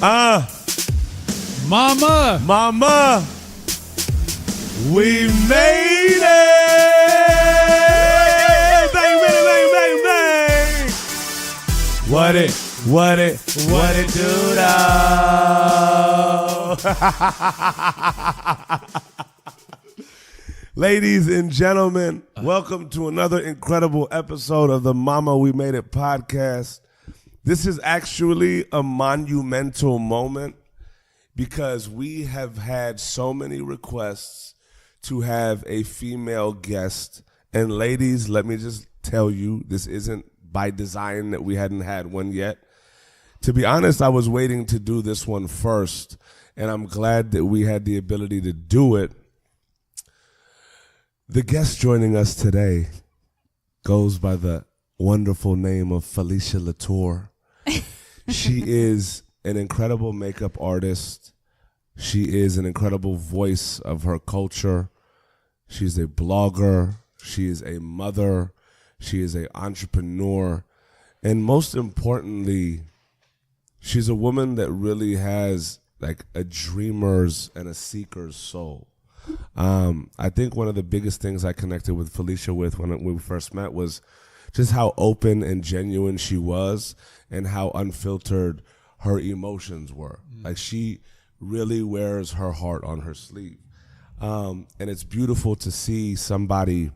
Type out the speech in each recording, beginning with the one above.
Mama, we made it. Bang, bang, bang, bang, bang. What it do now? Ladies and gentlemen, welcome to another incredible episode of the Mama We Made It podcast. This is actually a monumental moment because we have had so many requests to have a female guest. And ladies, let me just tell you, this isn't by design that we hadn't had one yet. To be honest, I was waiting to do this one first, and I'm glad that we had the ability to do it. The guest joining us today goes by the wonderful name of Felicia La Tour. She is an incredible makeup artist. She is an incredible voice of her culture. She's a blogger. She is a mother. She is an entrepreneur. And most importantly, she's a woman that really has like a dreamer's and a seeker's soul. I think one of the biggest things I connected with Felicia with when we first met was just how open and genuine she was and how unfiltered her emotions were. Like, she really wears her heart on her sleeve. And it's beautiful to see somebody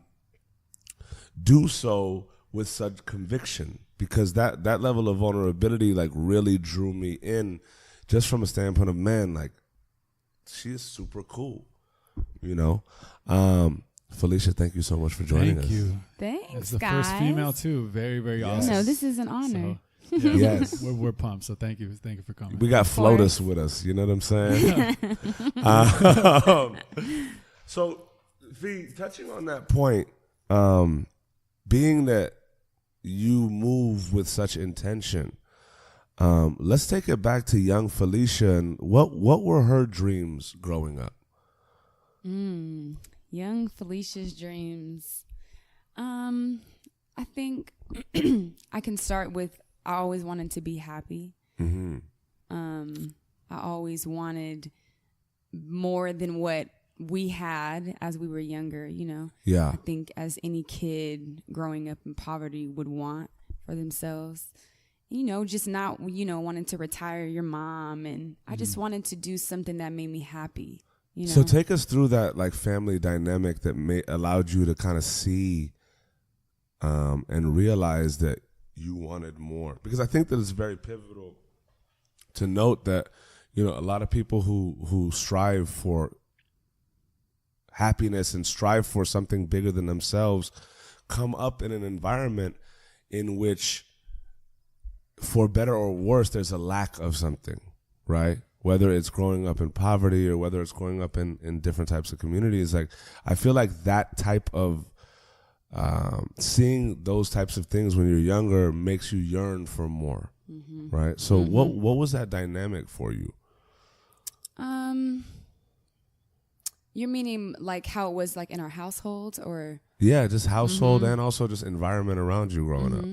do so with such conviction, because that level of vulnerability like really drew me in, just from a standpoint of, man, like, she is super cool. You know, Felicia, thank you so much for joining us. Thank you. Thanks, As the guys. first female too, very, very awesome. No, this is an honor. So, yeah, Yes. we're pumped. So thank you for coming. We got Flotus with us. You know what I'm saying? So, V, touching on that point, being that you move with such intention, let's take it back to young Felicia. And what were her dreams growing up? Young Felicia's dreams. I think I can start with, I always wanted to be happy. Mm-hmm. I always wanted more than what we had as we were younger, you know. Yeah. I think as any kid growing up in poverty would want for themselves. You know, just not, wanting to retire your mom. And I just wanted to do something that made me happy. You know? So take us through that like family dynamic that allowed you to kind of see and realize that you wanted more. Because I think that it's very pivotal to note that, a lot of people who strive for happiness and strive for something bigger than themselves come up in an environment in which, for better or worse, there's a lack of something, right? Whether it's growing up in poverty or whether it's growing up in different types of communities. Like, I feel like that type of seeing those types of things when you're younger makes you yearn for more, right? So what was that dynamic for you? You're meaning like how it was like in our households, or? Yeah, just household and also just environment around you growing up.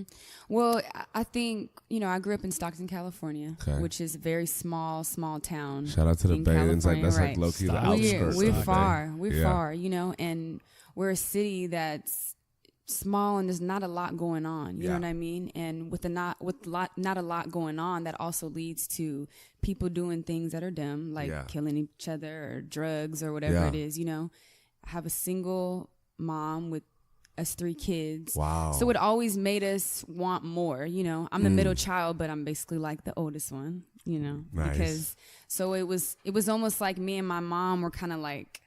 Well, I think, I grew up in Stockton, California, Okay. which is a very small town. Shout out to the in Bay. It's like, California, that's right. like low-key the Stop. outskirts. We're of the far. Bay. We're Yeah. far, and we're a city that's small and there's not a lot going on. You know what I mean? And with not a lot going on, that also leads to people doing things that are dumb, like killing each other or drugs or whatever it is. I have a single mom with us 3 kids. Wow. So it always made us want more. I'm the middle child, but I'm basically like the oldest one. Nice. Because so it was almost like me and my mom were kind of like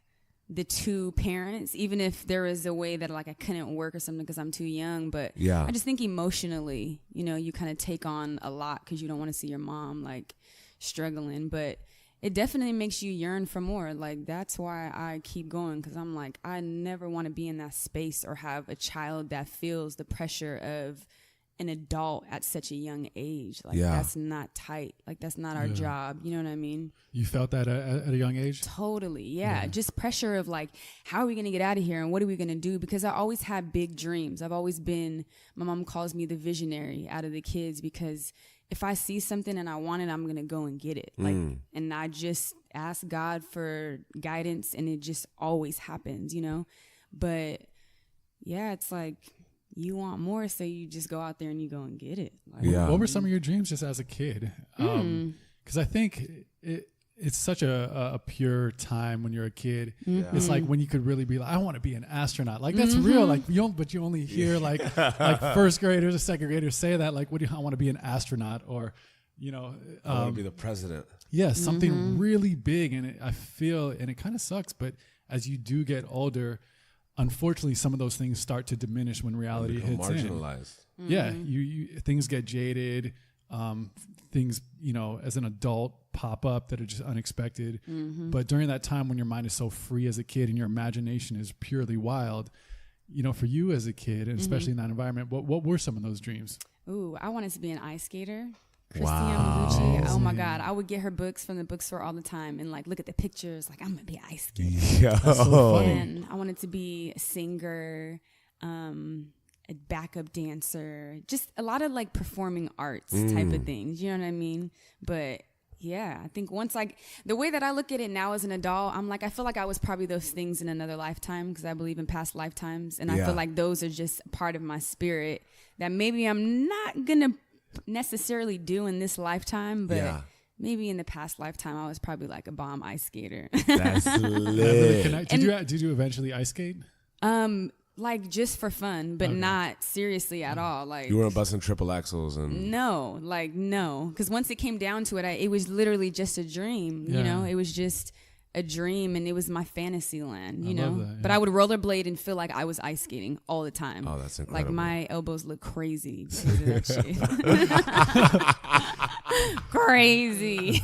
the two parents, even if there was a way that like I couldn't work or something because I'm too young. But I just think emotionally, you kind of take on a lot because you don't want to see your mom like struggling. But it definitely makes you yearn for more. Like, that's why I keep going, because I'm like, I never want to be in that space or have a child that feels the pressure of an adult at such a young age. Like, that's not tight. Like, that's not our job. You know what I mean? You felt that at a young age? Totally. Yeah. Just pressure of like, how are we going to get out of here and what are we going to do? Because I always had big dreams. I've always been, my mom calls me the visionary out of the kids, because if I see something and I want it, I'm going to go and get it. Like, and I just ask God for guidance, and it just always happens, you know? But yeah, it's like you want more, so you just go out there and you go and get it. Like, What were some of your dreams just as a kid? Because I think it's such a pure time when you're a kid. It's like when you could really be like, I want to be an astronaut. Like that's real. Like but you only hear like first graders or second graders say that. Like, I want to be an astronaut, or I want to be the president. Yeah, something really big. And I feel, and it kind of sucks, but as you do get older, unfortunately, some of those things start to diminish when reality hits marginalized. in. Yeah, you things get jaded. Things, as an adult pop up that are just unexpected. But during that time when your mind is so free as a kid and your imagination is purely wild, for you as a kid, and especially in that environment, what were some of those dreams? Ooh, I wanted to be an ice skater. Christina Malucci. Oh my God. I would get her books from the bookstore all the time and like look at the pictures. Like, I'm going to be an ice skater. Yeah. That's so funny. And I wanted to be a singer, a backup dancer, just a lot of like performing arts type of things. You know what I mean? But yeah, I think the way that I look at it now as an adult, I'm like, I feel like I was probably those things in another lifetime, because I believe in past lifetimes. And I feel like those are just part of my spirit that maybe I'm not going to necessarily do in this lifetime, but maybe in the past lifetime I was probably like a bomb ice skater. That's lit. Did you eventually ice skate? Like just for fun, but not seriously at all. Like, you weren't busting triple axles and no, because once it came down to it, it was literally just a dream. You know, it was just a dream, and it was my fantasy land. You know, love that, but I would rollerblade and feel like I was ice skating all the time. Oh, that's incredible! Like my elbows look crazy because of that shit. Crazy.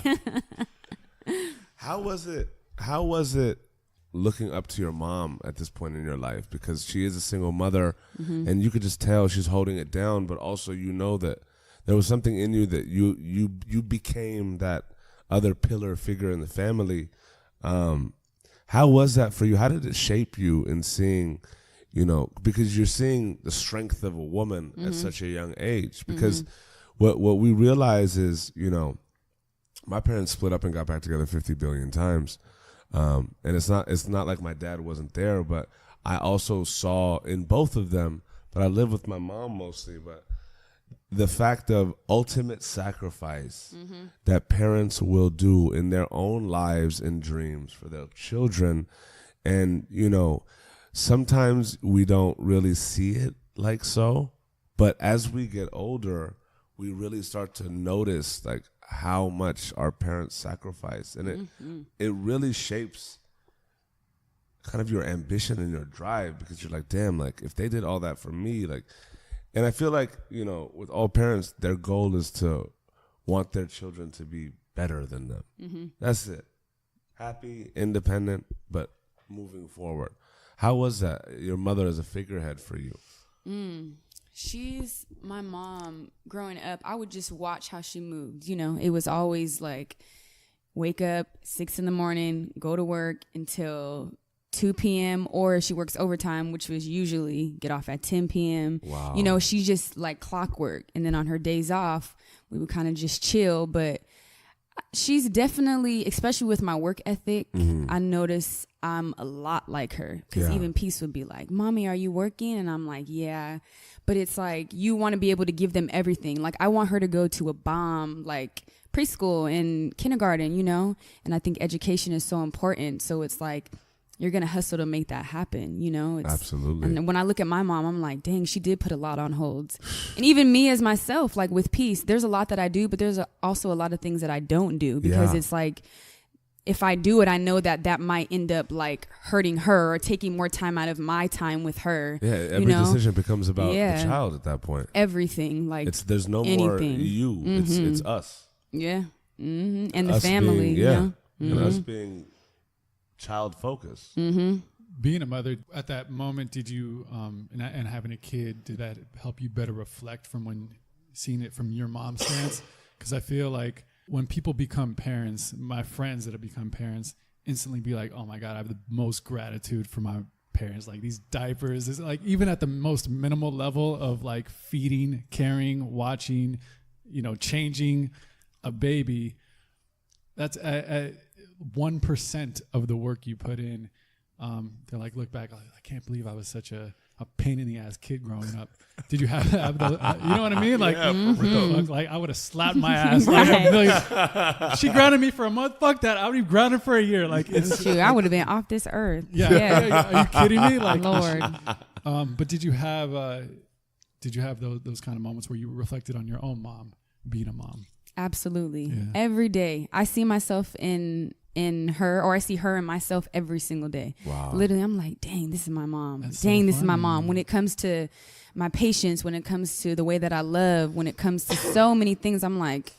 How was it looking up to your mom at this point in your life? Because she is a single mother, and you could just tell she's holding it down, but also that there was something in you that you became that other pillar figure in the family. How was that for you? How did it shape you in seeing, because you're seeing the strength of a woman at such a young age? Because what we realize is, my parents split up and got back together 50 billion times. And it's not like my dad wasn't there, but I also saw in both of them, but I live with my mom mostly, but the fact of ultimate sacrifice that parents will do in their own lives and dreams for their children. And, sometimes we don't really see it like so, but as we get older, we really start to notice like how much our parents sacrifice, and it really shapes kind of your ambition and your drive, because you're like, damn, like if they did all that for me, like, and I feel like, with all parents, their goal is to want their children to be better than them. That's it. Happy, independent, but moving forward. How was that, your mother as a figurehead for you? She's my mom. Growing up, I would just watch how she moved. It was always like wake up 6 a.m, go to work until 2 p.m. or she works overtime, which was usually get off at 10 p.m. Wow. She just like clockwork. And then on her days off, we would kind of just chill. But she's definitely, especially with my work ethic, I notice I'm a lot like her. Because even Peace would be like, Mommy, are you working? And I'm like, yeah. But it's like, you want to be able to give them everything. Like, I want her to go to a bomb, like preschool and kindergarten, And I think education is so important. So it's like, you're going to hustle to make that happen, Absolutely. And when I look at my mom, I'm like, dang, she did put a lot on holds. And even me as myself, like with Peace, there's a lot that I do, but there's also a lot of things that I don't do, because it's like, if I do it, I know that might end up like hurting her or taking more time out of my time with her. Yeah, every decision becomes about the child at that point. Everything, like there's no more you. It's us. Yeah. And the family. Being, and us being child focused. Being a mother at that moment, did you and having a kid, did that help you better reflect from when seeing it from your mom's stance? Because I feel like when people become parents, my friends that have become parents instantly be like, oh my God, I have the most gratitude for my parents. Like these diapers, is like even at the most minimal level of like feeding, caring, watching, changing a baby, that's 1% of the work you put in. They're like, look back, I can't believe I was such a pain in the ass kid growing up. Did you have those, you know what I mean? Like, like I would have slapped my ass like a million. She grounded me for a month. Fuck that. I would be grounded for a year. Like, it's true. I would have been off this earth. Yeah. Are you kidding me? Like, Lord. But did you have those kind of moments where you reflected on your own mom being a mom? Absolutely. Yeah. Every day I see myself in her, or I see her and myself every single day. Wow. Literally, I'm like, dang, this is my mom. That's dang, so this is my funny. mom. When it comes to my patience, when it comes to the way that I love, when it comes to so many things, I'm like,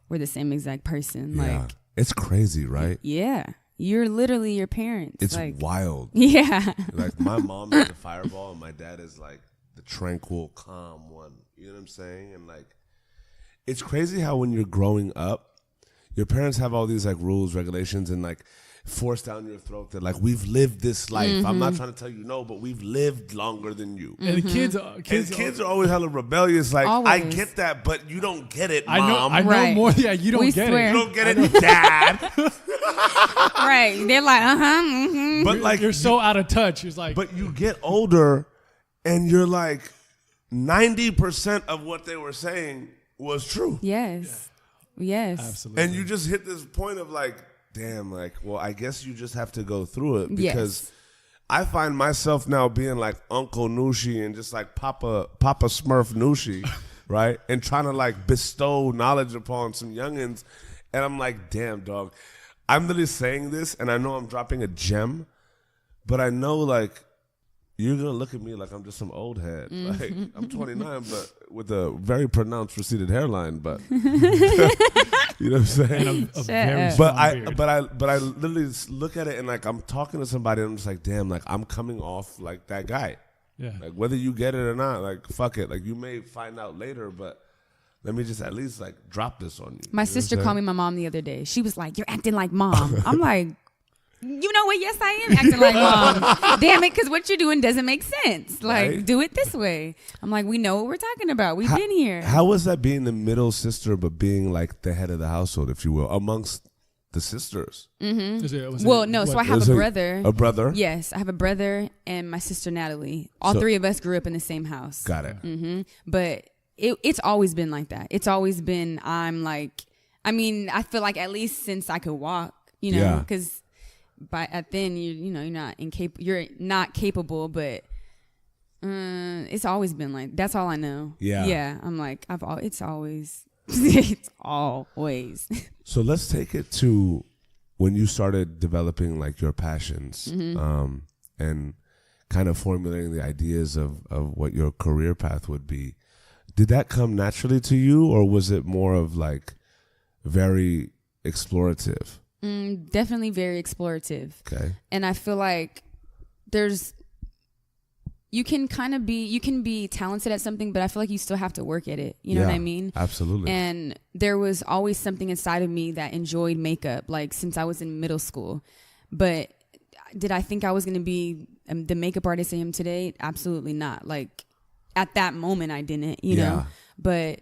we're the same exact person. Yeah. Like, it's crazy, right? Yeah. You're literally your parents. It's like, wild. Yeah. Like, my mom is the fireball and my dad is like the tranquil, calm one. You know what I'm saying? And like, it's crazy how when you're growing up, your parents have all these like rules, regulations, and like force down your throat that like, we've lived this life. I'm not trying to tell you no, but we've lived longer than you. And the kids are always hella rebellious. Like, Always. I get that, but you don't get it, Mom. I know Right. more. Yeah, you don't We get swear. it. You don't get it, Dad. Right. They're like, But like, You're so out of touch. It's like, but you get older, and you're like, 90% of what they were saying was true. Yes. Yes. absolutely. And you just hit this point of like, damn, like, well, I guess you just have to go through it, because Yes. I find myself now being like Uncle Nushi and just like Papa Smurf Nushi, right? And trying to like bestow knowledge upon some youngins. And I'm like, damn, dog, I'm literally saying this and I know I'm dropping a gem, but I know like, you're going to look at me like I'm just some old head. Like, I'm 29, but with a very pronounced receded hairline, but you know what I'm saying? And a Shut very up. strong But beard. I literally just look at it and like, I'm talking to somebody and I'm just like, damn, like I'm coming off like that guy. Yeah. Like, whether you get it or not, like, fuck it. Like, you may find out later, but let me just at least like drop this on you. My sister called me my mom the other day. She was like, you're acting like mom. I'm like, you know what? Yes, I am acting like mom. Damn it, because what you're doing doesn't make sense. Like, Right? do it this way. I'm like, we know what we're talking about. We've been here. How was that being the middle sister, but being like the head of the household, if you will, amongst the sisters? Well, no, so I have Was a it brother. A brother? Yes, I have a brother and my sister Natalie. All So- three of us grew up in the same house. Got it. But it's always been like that. It's always been, I feel like at least since I could walk, Yeah. because at then you're not capable, but it's always been like, that's all I know. Yeah. I'm like, it's always, it's always. So let's take it to when you started developing like your passions, and kind of formulating the ideas of what your career path would be. Did that come naturally to you, or was it more of like very explorative? Definitely very explorative. Okay. And I feel like you can be talented at something, but I feel like you still have to work at it. You know what I mean? Absolutely. And there was always something inside of me that enjoyed makeup, like since I was in middle school. But did I think I was going to be the makeup artist I am today? Absolutely not. Like at that moment I didn't, you know, but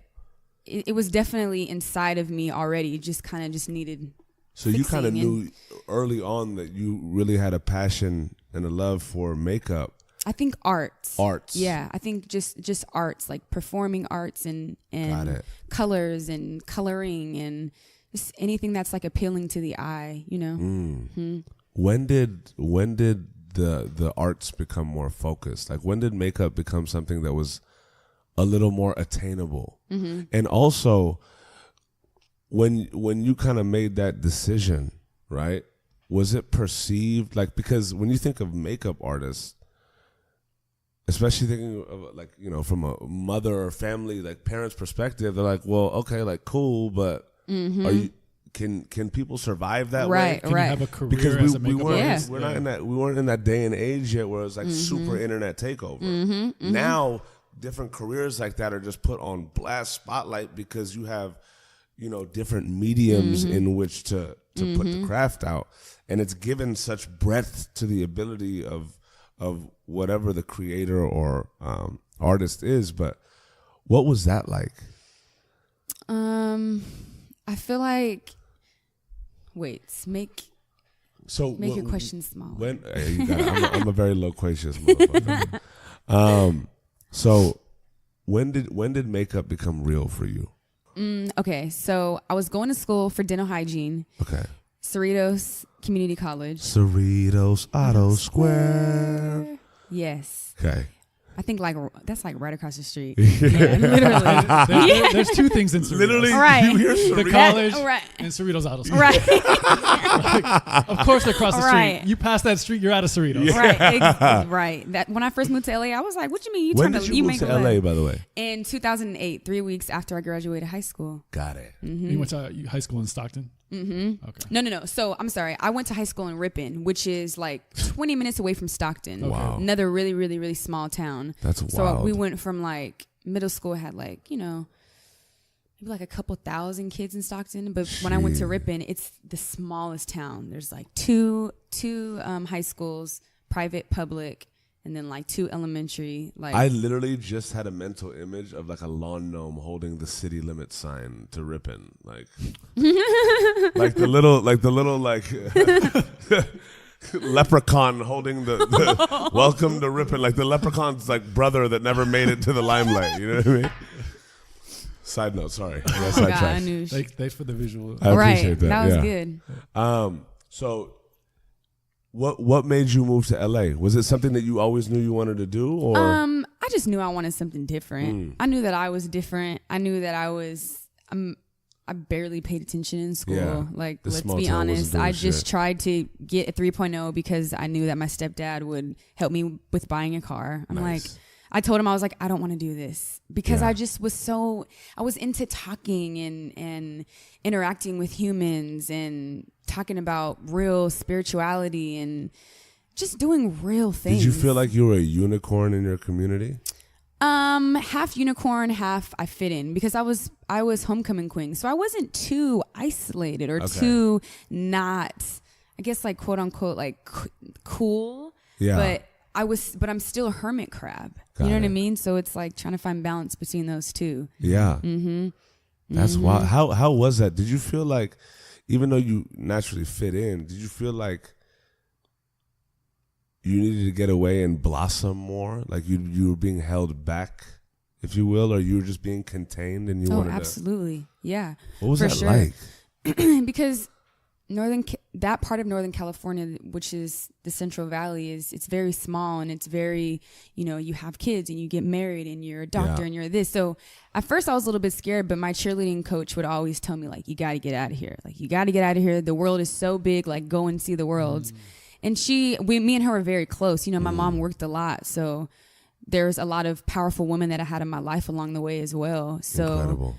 it was definitely inside of me already. It just kind of just needed. So you kind of fixing knew early on that you really had a passion and a love for makeup. I think arts. Yeah, I think just arts, like performing arts and Got it. colors and coloring and just anything that's like appealing to the eye, you know. When did the arts become more focused? Like, when did makeup become something that was a little more attainable? And also, when you kind of made that decision, right? Was it perceived like, because when you think of makeup artists, especially thinking of like, you know, from a mother or family, like parents' perspective, they're like, well, okay, like cool, but are you? Can people survive that way? Can you have a career Because as a we makeup weren't artist? we're not in that we weren't in that day and age yet where it's like super internet takeover. Now different careers like that are just put on blast spotlight because you have, you know, different mediums in which to put the craft out, and it's given such breadth to the ability of whatever the creator or artist is. But what was that like? I feel like. Wait, make your question small. I'm a very loquacious motherfucker. So when did makeup become real for you? Okay, so I was going to school for dental hygiene. Okay. Cerritos Community College. Cerritos Auto Square. Yes. Okay. I think that's like right across the street. Yeah, literally. There's two things in Cerritos. Literally, right. you hear Cerritos? The college right. and Cerritos Auto Square. Right. Of course, they're across the Right. street. You pass that street, you're out of Cerritos. Yeah. Right. That when I first moved to LA, I was like, "What you mean? When did you move to LA, by the way? In 2008, 3 weeks after I graduated high school. Got it. Mm-hmm. You went to high school in Stockton? Mm-hmm. Okay. No. So I'm sorry. I went to high school in Ripon, which is like 20 minutes away from Stockton. Okay. Wow. Another really, really, really small town. That's wild. So we went from like middle school had like, maybe like a couple thousand kids in Stockton. But when I went to Ripon, it's the smallest town. There's like two high schools, private, public, and then like 2 elementary. Like I literally just had a mental image of like a lawn gnome holding the city limit sign to Ripon, like the little leprechaun holding the welcome to Ripon, like the leprechaun's like brother that never made it to the limelight. You know what I mean? Side note, sorry. I knew. Thanks for the visual. I appreciate that. That was good. So what made you move to LA? Was it something that you always knew you wanted to do, or I just knew I wanted something different. I knew that I was different. I knew that I barely paid attention in school. Yeah, like, let's be honest. I just tried to get a 3.0 because I knew that my stepdad would help me with buying a car. I'm like, I told him, I was like, I don't want to do this because I just I was into talking and interacting with humans and talking about real spirituality and just doing real things. Did you feel like you were a unicorn in your community? Half unicorn, half I fit in because I was homecoming queen. So I wasn't too isolated or too not, I guess, like quote unquote, like cool. Yeah. But I'm still a hermit crab. You know what I mean? So it's like trying to find balance between those two. Yeah. Mm-hmm. That's wild. How was that? Did you feel like, even though you naturally fit in, did you feel like you needed to get away and blossom more? Like you were being held back, if you will, or you were just being contained and you wanted absolutely. Yeah. What was that like? Because that part of Northern California, which is the Central Valley, it's very small and it's very, you have kids and you get married and you're a doctor and you're this. So at first I was a little bit scared, but my cheerleading coach would always tell me, like, you got to get out of here. Like, you got to get out of here. The world is so big. Like, go and see the world. And me and her were very close. My mom worked a lot. So there's a lot of powerful women that I had in my life along the way as well. So incredible.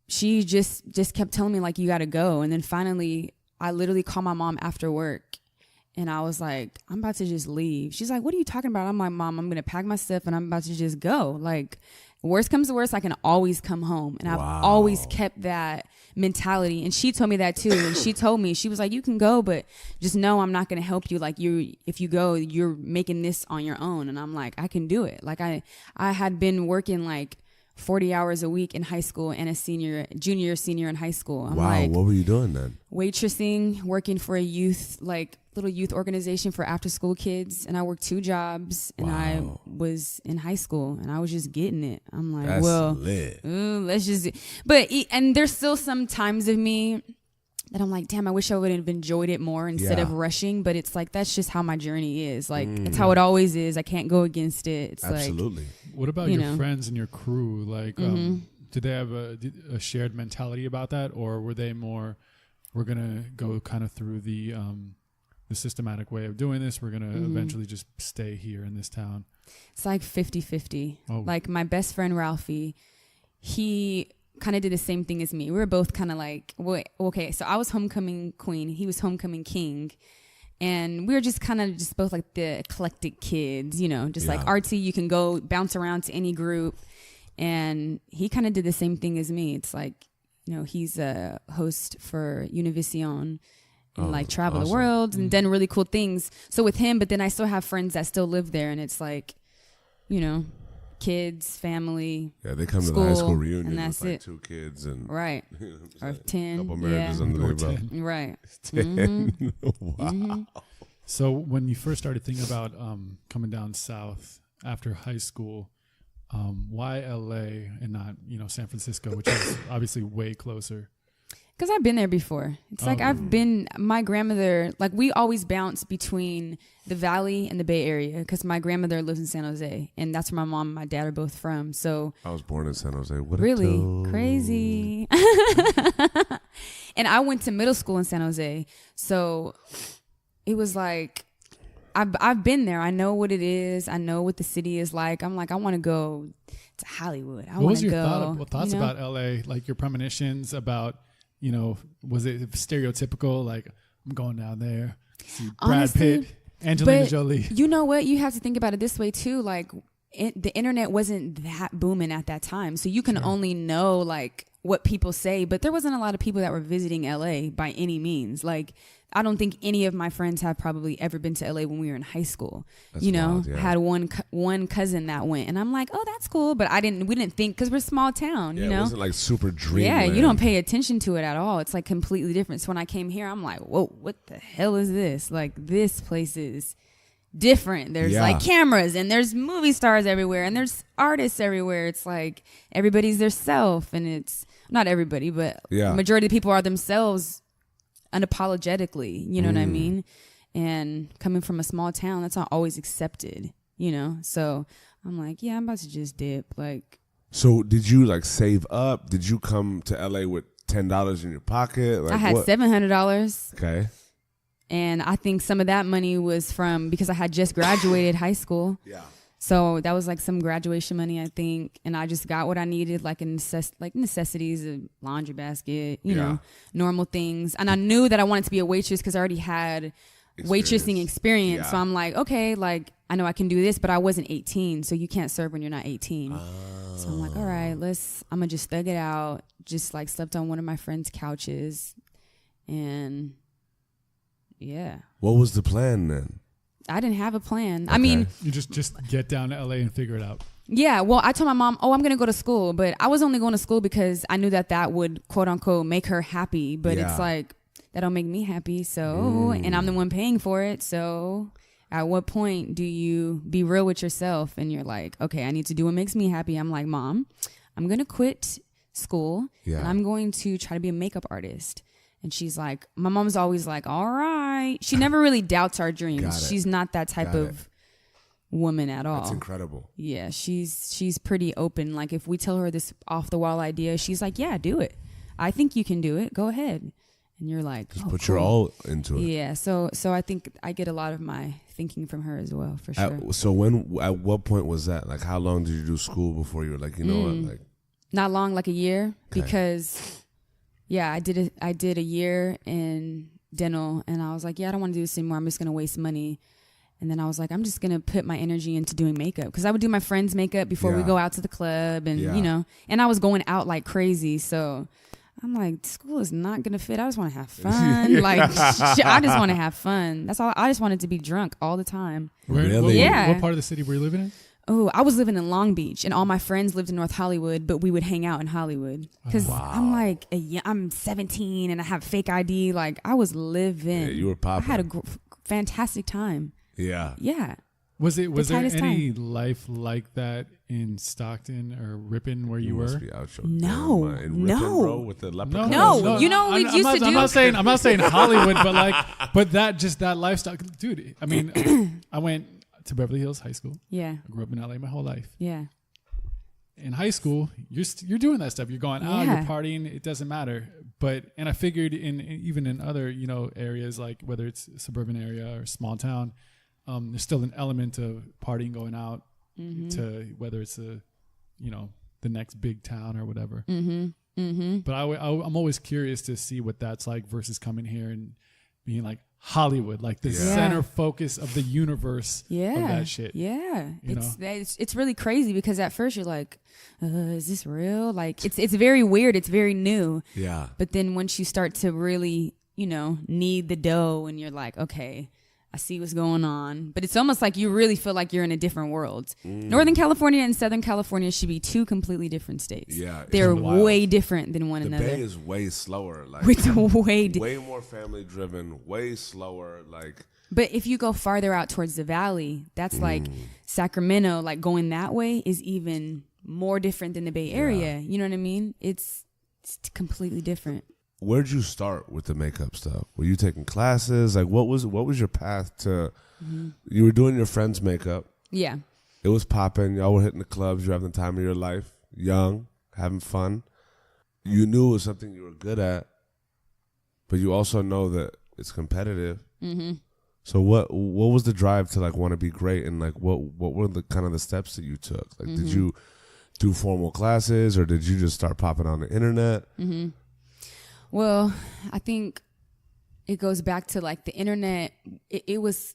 She just kept telling me, like, you got to go. And then finally, I literally called my mom after work. And I was like, I'm about to just leave. She's like, what are you talking about? I'm like, Mom, I'm going to pack my stuff and I'm about to just go. Like, worst comes to worst, I can always come home. And I've always kept that mentality. And she told me that too. And she told me, she was like, you can go, but just know I'm not going to help you. Like, if you go, you're making this on your own. And I'm like, I can do it. Like, I had been working like 40 hours a week in high school and a senior in high school. I'm like, what were you doing then? Waitressing, working for a little youth organization for after school kids. And I worked 2 jobs and I was in high school and I was just getting it. I'm like, that's lit. Let's just, and there's still some times of me that I'm like, damn, I wish I would have enjoyed it more instead of rushing. But it's like, that's just how my journey is. Like, it's how it always is. I can't go against it. It's absolutely. What about your friends and your crew? Like, did they have a shared mentality about that? Or were they more, we're going to go kind of through the systematic way of doing this. We're going to eventually just stay here in this town. It's like 50-50. Like, my best friend, Ralphie, he kind of did the same thing as me. We were both kind of like, so I was homecoming queen. He was homecoming king. And we were just kind of just both like the eclectic kids, like artsy. You can go bounce around to any group. And he kind of did the same thing as me. It's like, he's a host for Univision and like travel the world and done really cool things. So with him, but then I still have friends that still live there. And it's like, kids, family. Yeah, they come school, to the high school reunion and that's with like it. 2 kids and Right. Or 10. couple marriages under their belt. Right. 10. Wow. So when you first started thinking about coming down south after high school, why LA and not, San Francisco, which is obviously way closer? Because I've been there before. It's like my grandmother, like we always bounce between the Valley and the Bay Area because my grandmother lives in San Jose, and that's where my mom and my dad are both from. So I was born in San Jose. What really crazy. And I went to middle school in San Jose, so it was like I've been there. I know what it is. I know what the city is like. I'm like, I want to go to Hollywood. What was your thoughts about LA? Like your premonitions about, was it stereotypical? Like, I'm going down there, see Brad Pitt, Angelina Jolie. You know what? You have to think about it this way too. Like, the internet wasn't that booming at that time, so you can only know like what people say. But there wasn't a lot of people that were visiting LA by any means. Like, I don't think any of my friends have probably ever been to LA when we were in high school. That's wild, yeah. Had one cousin that went, and I'm like, oh, that's cool. But we didn't think, because we're a small town, It wasn't like super dreamland. Yeah, you don't pay attention to it at all. It's like completely different. So when I came here, I'm like, whoa, what the hell is this? Like, this place is different. There's like cameras, and there's movie stars everywhere, and there's artists everywhere. It's like everybody's their self, and it's not everybody, but majority of the people are themselves unapologetically, you know what I mean? And coming from a small town, that's not always accepted, So I'm like, yeah, I'm about to just dip. Like, so did you like save up? Did you come to LA with $10 in your pocket? Like, I had $700. Okay. And I think some of that money was from because I had just graduated high school. Yeah. So that was like some graduation money, I think. And I just got what I needed, like necessities, a laundry basket, you know, normal things. And I knew that I wanted to be a waitress because I already had waitressing experience. Yeah. So I'm like, okay, like I know I can do this, but I wasn't 18. So you can't serve when you're not 18. So I'm like, all right, I'm going to just thug it out. Just like slept on one of my friend's couches. And yeah. What was the plan then? I didn't have a plan. Okay. I mean, you just get down to LA and figure it out. Yeah. Well, I told my mom, I'm going to go to school, but I was only going to school because I knew that would quote unquote make her happy. But it's like, that don't make me happy. So, and I'm the one paying for it. So at what point do you be real with yourself? And you're like, okay, I need to do what makes me happy. I'm like, Mom, I'm going to quit school and I'm going to try to be a makeup artist. And she's like, my mom's always like, all right. She never really doubts our dreams. She's not that type of woman at all. That's incredible. Yeah, she's pretty open. Like if we tell her this off the wall idea, she's like, yeah, do it. I think you can do it. Go ahead. And you're like, just put your all into it. Yeah. So I think I get a lot of my thinking from her as well, for sure. At what point was that? Like how long did you do school before you were like, you know what? Like not long, like a year, because I did a year in dental, and I was like, I don't want to do this anymore. I'm just going to waste money. And then I was like, I'm just going to put my energy into doing makeup, because I would do my friends' makeup before we go out to the club, and and I was going out like crazy. So I'm like, school is not going to fit. I just want to have fun. Like, I just want to have fun. That's all. I just wanted to be drunk all the time. Really? Yeah. What part of the city were you living in? Oh, I was living in Long Beach, and all my friends lived in North Hollywood, but we would hang out in Hollywood. Because I'm like, I'm 17 and I have fake ID. Like, I was living. Yeah, you were popping. I had a fantastic time. Yeah. Yeah. Was there any life like that in Stockton or Ripon where you were? No. In Ripon, bro, with the leprechaun? No. You know what we used to do? I'm not saying Hollywood, but that lifestyle. Dude, I mean, I went to Beverly Hills High School. Yeah. I grew up in LA my whole life. Yeah. In high school, you're doing that stuff. You're going out, you're partying. It doesn't matter. And I figured even in other, areas, like whether it's a suburban area or small town, there's still an element of partying, going out to whether it's the next big town or whatever. But I'm always curious to see what that's like versus coming here and being like Hollywood, like the center focus of the universe of that shit. Yeah. It's really crazy, because at first you're like, is this real? Like it's very weird. It's very new. Yeah. But then once you start to really, knead the dough, and you're like, okay, I see what's going on. But it's almost like you really feel like you're in a different world. Northern California and Southern California should be two completely different states. Yeah. They're way different than one the another. Bay is way slower. Like It's way more family driven, way slower. Like, but if you go farther out towards the valley, that's like Sacramento, like going that way is even more different than the Bay Area. You know what I mean? It's completely different. Where'd you start with the makeup stuff? Were you taking classes? Like, what was your path to? You were doing your friend's makeup. Yeah. It was popping. Y'all were hitting the clubs. You're having the time of your life. Young, having fun. You knew it was something you were good at, but you also know that it's competitive. So what was the drive to like want to be great, and like what were the kind of the steps that you took? Like, did you do formal classes, or did you just start popping on the internet? Well, I think it goes back to like the internet. It was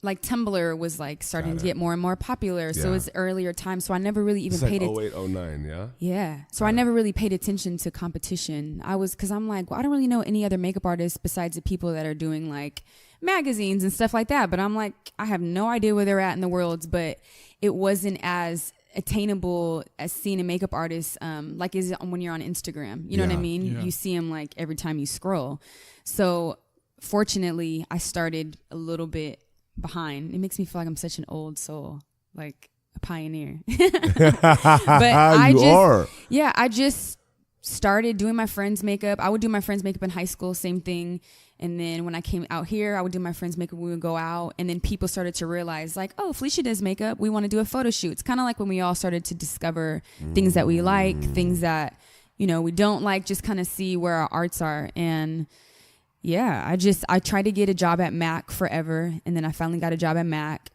like Tumblr was like starting to get more and more popular. So it was earlier time. So I never really even paid it. 08, 09, yeah? Yeah. So I never really paid attention to competition. Because I'm like, well, I don't really know any other makeup artists besides the people that are doing like magazines and stuff like that. But I'm like, I have no idea where they're at in the world. But it wasn't as attainable as seeing a makeup artist like is when you're on Instagram. You know what I mean? You see them like every time you scroll. So fortunately, I started a little bit behind. It makes me feel like I'm such an old soul, like a pioneer. But I just started doing my friend's makeup. I would do my friend's makeup in high school, same thing. And then when I came out here, I would do my friend's makeup. We would go out. And then people started to realize like, oh, Felicia does makeup. We want to do a photo shoot. It's kind of like when we all started to discover things that we like, things that, you know, we don't like, just kind of see where our arts are. And yeah, I tried to get a job at Mac forever. And then I finally got a job at Mac.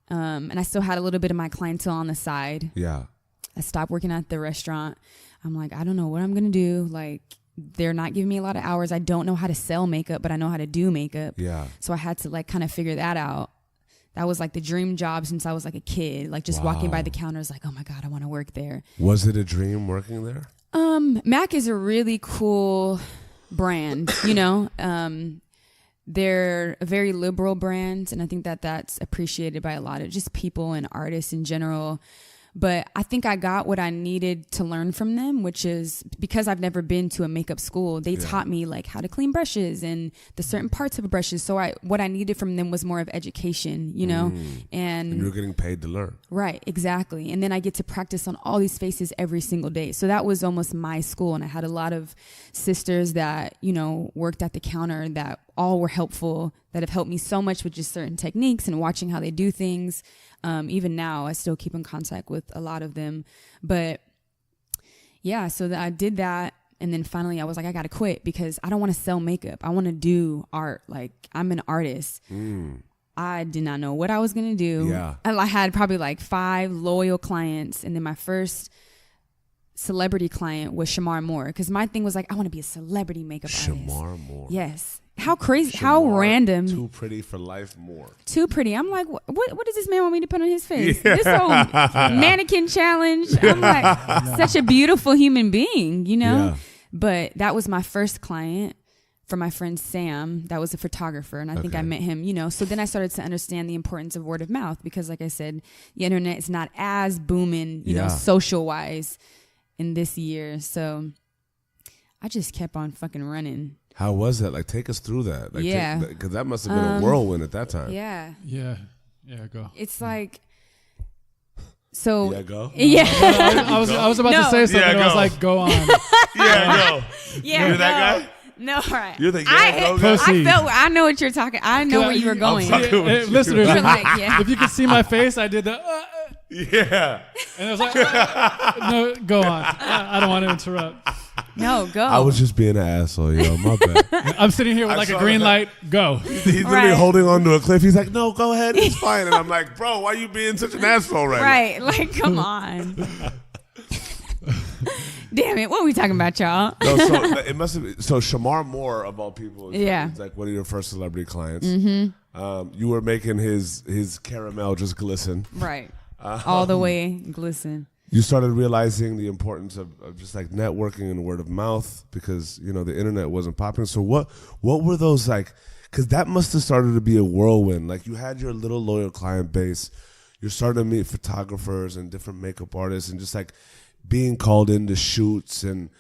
And I still had a little bit of my clientele on the side. Yeah. I stopped working at the restaurant. I'm like, I don't know what I'm going to do. Like, they're not giving me a lot of hours. I don't know how to sell makeup, but I know how to do makeup. Yeah. So I had to like kind of figure that out. That was like the dream job since I was like a kid, like just walking by the counters like, oh my God, I want to work there. Was it a dream working there? Mac is a really cool brand, you know. They're a very liberal brand, and I think that that's appreciated by a lot of just people and artists in general. But I think I got what I needed to learn from them, which is because I've never been to a makeup school. They taught me like how to clean brushes and the certain parts of brushes. So what I needed from them was more of education, you know, and you're getting paid to learn. Right. Exactly. And then I get to practice on all these faces every single day. So that was almost my school. And I had a lot of sisters that, you know, worked at the counter that all were helpful, that have helped me so much with just certain techniques and watching how they do things. Even now, I still keep in contact with a lot of them. But yeah, so I did that. And then finally I was like, I got to quit because I don't want to sell makeup. I want to do art. Like, I'm an artist. I did not know what I was going to do. Yeah. I had probably like 5 loyal clients. And then my first celebrity client was Shamar Moore. Because my thing was like, I want to be a celebrity makeup artist. Shamar Moore. Yes. How crazy, Shamar, how random. Too pretty for life Moore. Too pretty. I'm like, what does this man want me to put on his face? This whole mannequin challenge. I'm like, such a beautiful human being, you know? Yeah. But that was my first client for my friend Sam. That was a photographer. And I think I met him, you know? So then I started to understand the importance of word of mouth because like I said, the internet is not as booming, you know, social wise in this year. So I just kept on fucking running. How was that? Like, take us through that. Like, because that must have been a whirlwind at that time. Yeah. Yeah, go. It's like, so. Yeah, go. Yeah. I was about to say something. I was like, go on. Go. Yeah, you're that guy? No, all right. You're the go. I know what you're talking. I know where you were going. Listeners, like, if you could see my face, I did the. Yeah. And I was like, no, go on. I don't want to interrupt. No, go. I was just being an asshole, yo. My bad. I'm sitting here with like a green light. Go. He's literally holding on to a cliff. He's like, no, go ahead. It's fine. And I'm like, bro, why are you being such an asshole right now? Right. Like, come on. Damn it. What are we talking about, y'all? No, so it must have been, so Shamar Moore, of all people, is like one of your first celebrity clients. You were making his caramel just glisten. Right. All the way glisten. You started realizing the importance of just like networking and word of mouth because, you know, the internet wasn't popping. So what were those like because that must have started to be a whirlwind. Like you had your little loyal client base. You're starting to meet photographers and different makeup artists and just like being called into shoots. And,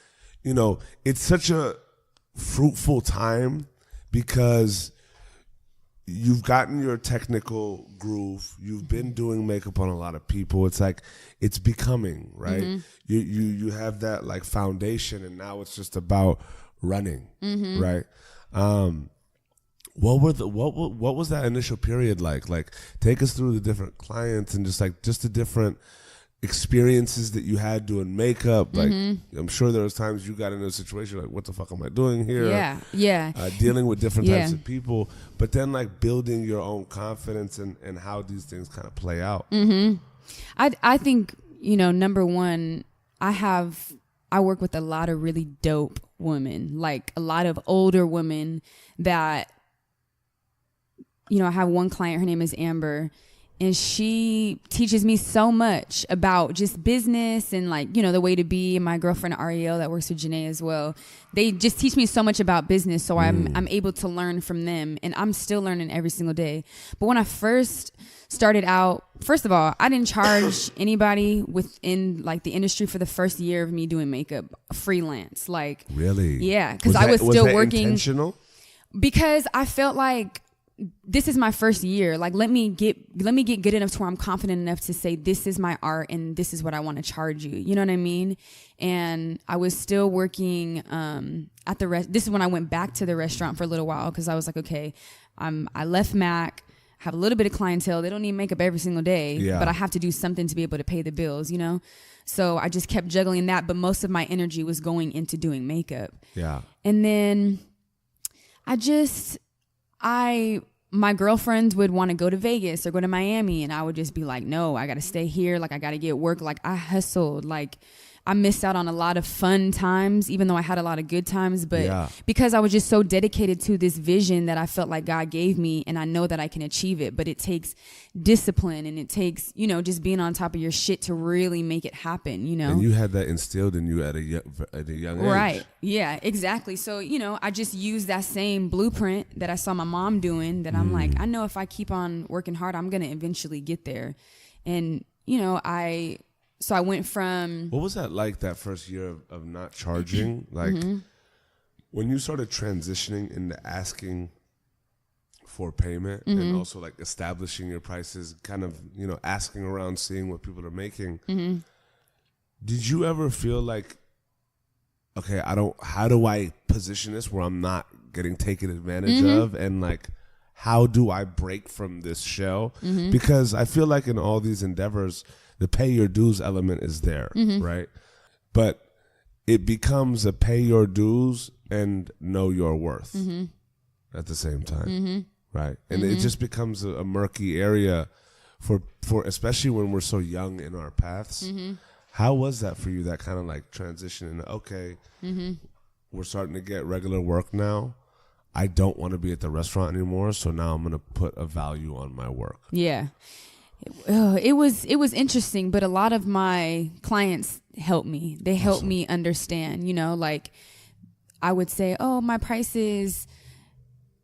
you know, it's such a fruitful time because you've gotten your technical groove. You've been doing makeup on a lot of people. It's like it's becoming, right? Mm-hmm. You have that like foundation, and now it's just about running, right? What was that initial period like? Like, take us through the different clients and just the different experiences that you had doing makeup. Like, I'm sure there was times you got into a situation like, what the fuck am I doing here? Yeah. Dealing with different types of people, but then like building your own confidence and how these things kind of play out. I think, you know, number one, I work with a lot of really dope women, like a lot of older women that, you know, I have one client, her name is Amber, and she teaches me so much about just business and like, you know, the way to be. And my girlfriend Ariel that works with Janae as well. They just teach me so much about business. So I'm able to learn from them, and I'm still learning every single day. But when I first started out, first of all, I didn't charge anybody within like the industry for the first year of me doing makeup freelance. Like, really? Yeah. Cause I was still working. Intentional? Because I felt like, this is my first year. Like, let me get good enough to where I'm confident enough to say, this is my art and this is what I want to charge you. You know what I mean? And I was still working at the this is when I went back to the restaurant for a little while, because I was like, okay, I left Mac, have a little bit of clientele. They don't need makeup every single day, but I have to do something to be able to pay the bills, you know? So I just kept juggling that, but most of my energy was going into doing makeup. Yeah. And then my girlfriends would want to go to Vegas or go to Miami, and I would just be like, no, I got to stay here. Like, I got to get work. Like, I hustled. Like, I missed out on a lot of fun times, even though I had a lot of good times. But because I was just so dedicated to this vision that I felt like God gave me, and I know that I can achieve it, but it takes discipline, and it takes, you know, just being on top of your shit to really make it happen, you know? And you had that instilled in you at a young age. Right. Yeah, exactly. So, you know, I just used that same blueprint that I saw my mom doing, that I'm like, I know if I keep on working hard, I'm going to eventually get there. And, you know, So I went from... What was that like, that first year of not charging? Like, when you started transitioning into asking for payment and also like establishing your prices, kind of, you know, asking around, seeing what people are making. Did you ever feel like, okay, how do I position this where I'm not getting taken advantage of? And like, how do I break from this shell? Because I feel like in all these endeavors, the pay your dues element is there, right? But it becomes a pay your dues and know your worth at the same time, right? And it just becomes a murky area for especially when we're so young in our paths. How was that for you, that kind of like transition into, okay, we're starting to get regular work now. I don't want to be at the restaurant anymore, so now I'm going to put a value on my work. Yeah. It was interesting, but a lot of my clients helped me. They helped me understand, you know, like I would say, oh, my price is,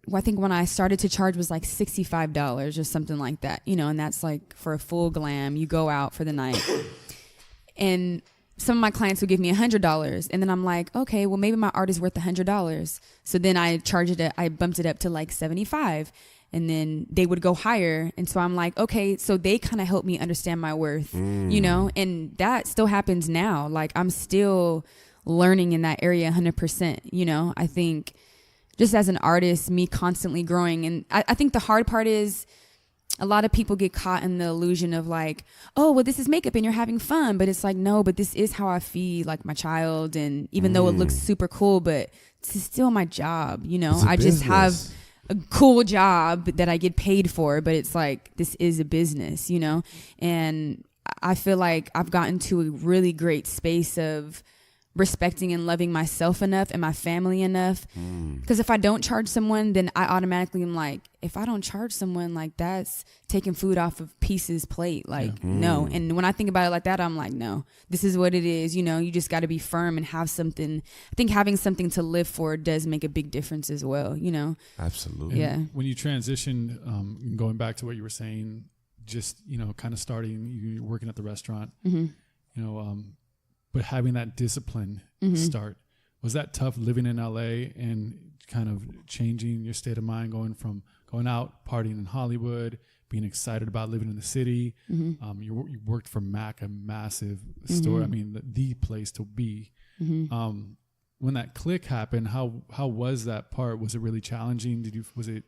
well, I think when I started to charge was like $65 or something like that, you know, and that's like for a full glam, you go out for the night. And some of my clients would give me $100, and then I'm like, okay, well, maybe my art is worth $100. So then I bumped it up to like 75. And then they would go higher. And so I'm like, okay, so they kind of helped me understand my worth, you know, and that still happens now. Like, I'm still learning in that area 100%, you know. I think just as an artist, me constantly growing. And I think the hard part is a lot of people get caught in the illusion of like, oh, well, this is makeup and you're having fun. But it's like, no, but this is how I feed like my child. And even though it looks super cool, but it's still my job, you know. I just have a cool job that I get paid for, but it's like, this is a business, you know? And I feel like I've gotten to a really great space of respecting and loving myself enough and my family enough. Because if I don't charge someone, then I automatically am like, if I don't charge someone, like that's taking food off of Peace's plate. Like, no. And when I think about it like that, I'm like, no, this is what it is. You know, you just got to be firm and have something. I think having something to live for does make a big difference as well, you know? Absolutely. Yeah. When you transitioned, going back to what you were saying, just, you know, kind of starting, you working at the restaurant, you know, but having that discipline start, was that tough living in LA and kind of changing your state of mind, going from going out, partying in Hollywood, being excited about living in the city? You worked for Mac, a massive store. I mean, the place to be. When that click happened, how was that part? Was it really challenging? Was it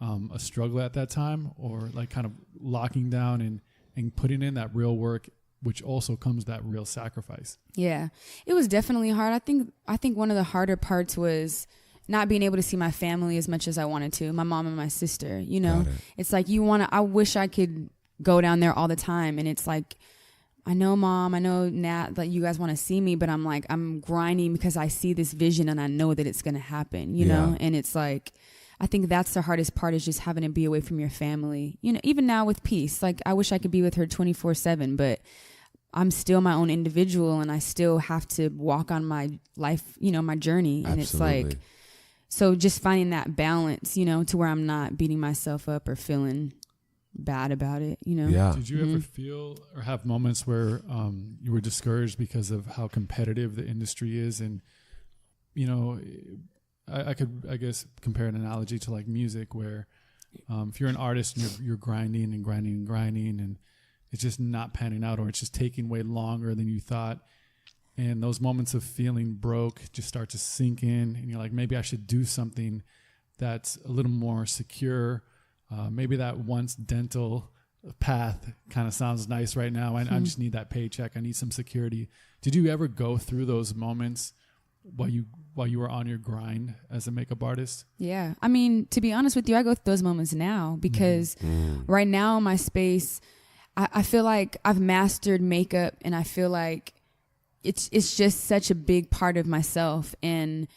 a struggle at that time, or like kind of locking down and putting in that real work, which also comes that real sacrifice? Yeah, it was definitely hard. I think one of the harder parts was not being able to see my family as much as I wanted to, my mom and my sister, you know. It's like I wish I could go down there all the time, and it's like, I know Mom, I know Nat, that you guys want to see me, but I'm like, I'm grinding because I see this vision and I know that it's going to happen, you know. And it's like, I think that's the hardest part, is just having to be away from your family, you know. Even now with Peace, like I wish I could be with her 24/7, but I'm still my own individual and I still have to walk on my life, you know, my journey. And it's like, so just finding that balance, you know, to where I'm not beating myself up or feeling bad about it, you know? Yeah. Did you ever feel or have moments where you were discouraged because of how competitive the industry is? And, you know, I could, I guess, compare an analogy to like music, where if you're an artist and you're grinding and grinding and grinding, and it's just not panning out, or it's just taking way longer than you thought, and those moments of feeling broke just start to sink in, and you're like, maybe I should do something that's a little more secure. Maybe that once dental path kind of sounds nice right now. I just need that paycheck. I need some security. Did you ever go through those moments while you were on your grind as a makeup artist? Yeah. I mean, to be honest with you, I go through those moments now, because right now in my space, I feel like I've mastered makeup, and I feel like it's just such a big part of myself. And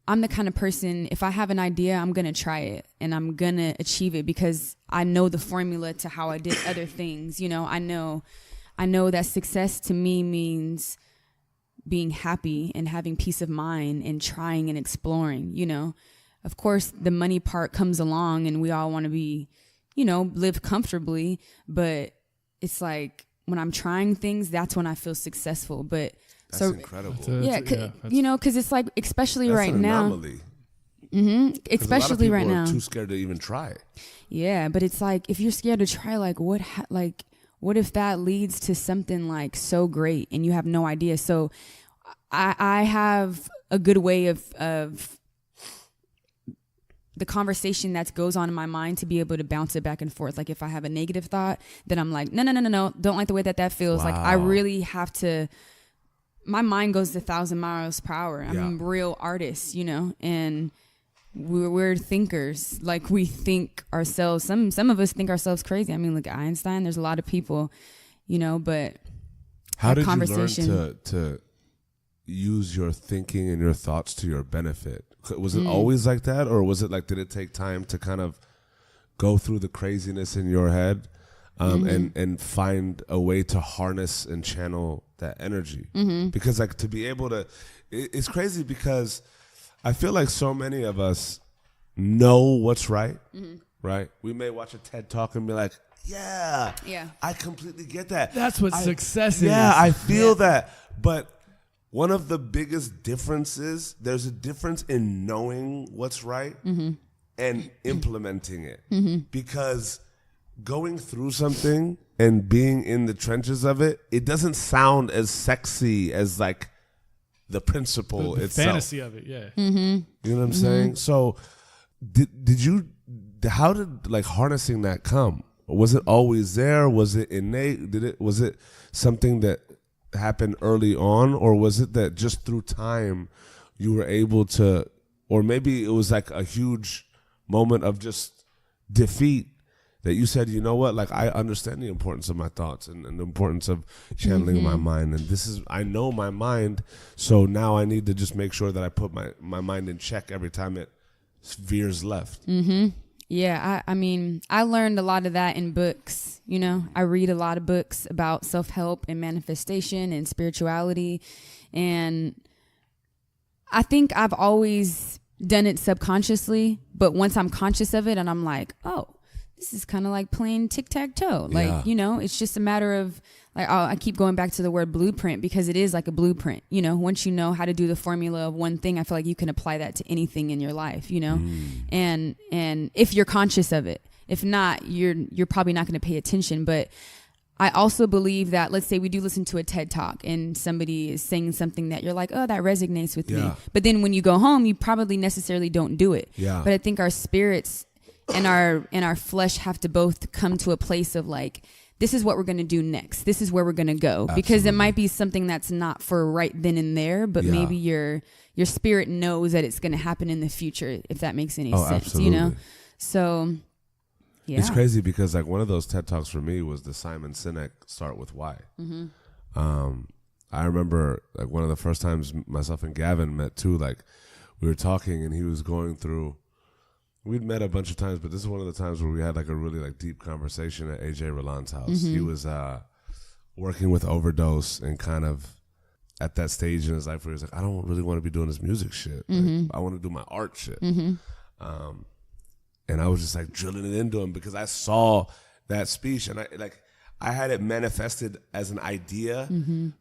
I'm the kind of person, if I have an idea, I'm going to try it and I'm going to achieve it, because I know the formula to how I did other things. You know, I know that success to me means being happy and having peace of mind and trying and exploring, you know. Of course, the money part comes along and we all want to be, you know, live comfortably, but it's like when I'm trying things, that's when I feel successful. But that's incredible. You know, because it's like, especially right now. Especially right now. Too scared to even try it. Yeah, but it's like, if you're scared to try, like what if that leads to something like so great and you have no idea? So I have a good way of the conversation that goes on in my mind to be able to bounce it back and forth. Like if I have a negative thought, then I'm like, no, don't like the way that feels. Wow. Like I really have to, my mind goes to 1,000 miles per hour. I'm a real artist, you know, and we're thinkers. Like we think ourselves, some of us think ourselves crazy. I mean, look at Einstein, there's a lot of people, you know, but how did you learn to use your thinking and your thoughts to your benefit? Was it always like that, or was it like, did it take time to kind of go through the craziness in your head and find a way to harness and channel that energy? Because like to be able to, it's crazy, because I feel like so many of us know what's right, right? We may watch a TED Talk and be like, yeah, I completely get that. That's what success is. Yeah, I feel that. But one of the biggest differences, there's a difference in knowing what's right and implementing it. Because going through something and being in the trenches of it, it doesn't sound as sexy as like the principle the itself. Fantasy of it, yeah. You know what I'm saying? So how did like harnessing that come? Was it always there? Was it innate? Was it something that happened early on, or was it that just through time you were able to, or maybe it was like a huge moment of just defeat that you said, you know what, like I understand the importance of my thoughts and the importance of channeling my mind. And I know my mind. So now I need to just make sure that I put my mind in check every time it veers left. Yeah, I mean, I learned a lot of that in books. You know, I read a lot of books about self-help and manifestation and spirituality. And I think I've always done it subconsciously. But once I'm conscious of it and I'm like, oh, this is kind of like playing tic-tac-toe. Like, you know, it's just a matter of, like, I keep going back to the word blueprint because it is like a blueprint. You know, once you know how to do the formula of one thing, I feel like you can apply that to anything in your life, you know, and if you're conscious of it. If not, you're probably not going to pay attention. But I also believe that, let's say we do listen to a TED Talk and somebody is saying something that you're like, oh, that resonates with me. But then when you go home, you probably necessarily don't do it. But I think our spirits and our flesh have to both come to a place of like, this is what we're going to do next. This is where we're going to go. Absolutely. Because it might be something that's not for right then and there, but maybe your spirit knows that it's going to happen in the future, if that makes any sense, absolutely. You know? So, yeah. It's crazy because like one of those TED Talks for me was the Simon Sinek Start With Why. I remember like one of the first times myself and Gavin met too, like we were talking and he was going through, we'd met a bunch of times, but this is one of the times where we had like a really like deep conversation at AJ Roland's house. He was working with overdose and kind of at that stage in his life where he was like, I don't really want to be doing this music shit. Like, I want to do my art shit. And I was just like drilling it into him because I saw that speech and I had it manifested as an idea,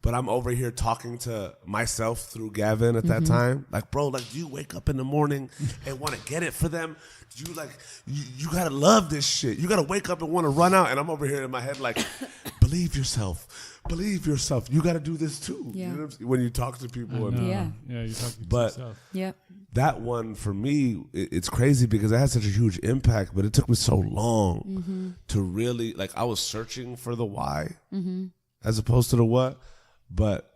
but I'm over here talking to myself through Gavin at that time. Like, bro, like, do you wake up in the morning and want to get it for them? Do you like, you got to love this shit. You got to wake up and want to run out. And I'm over here in my head like, believe yourself. Believe yourself. You got to do this too. Yeah. You know, when you talk to people. And, yeah, you're talking to yourself. Yep. That one for me, it's crazy because it had such a huge impact, but it took me so long to really, like, I was searching for the why as opposed to the what, but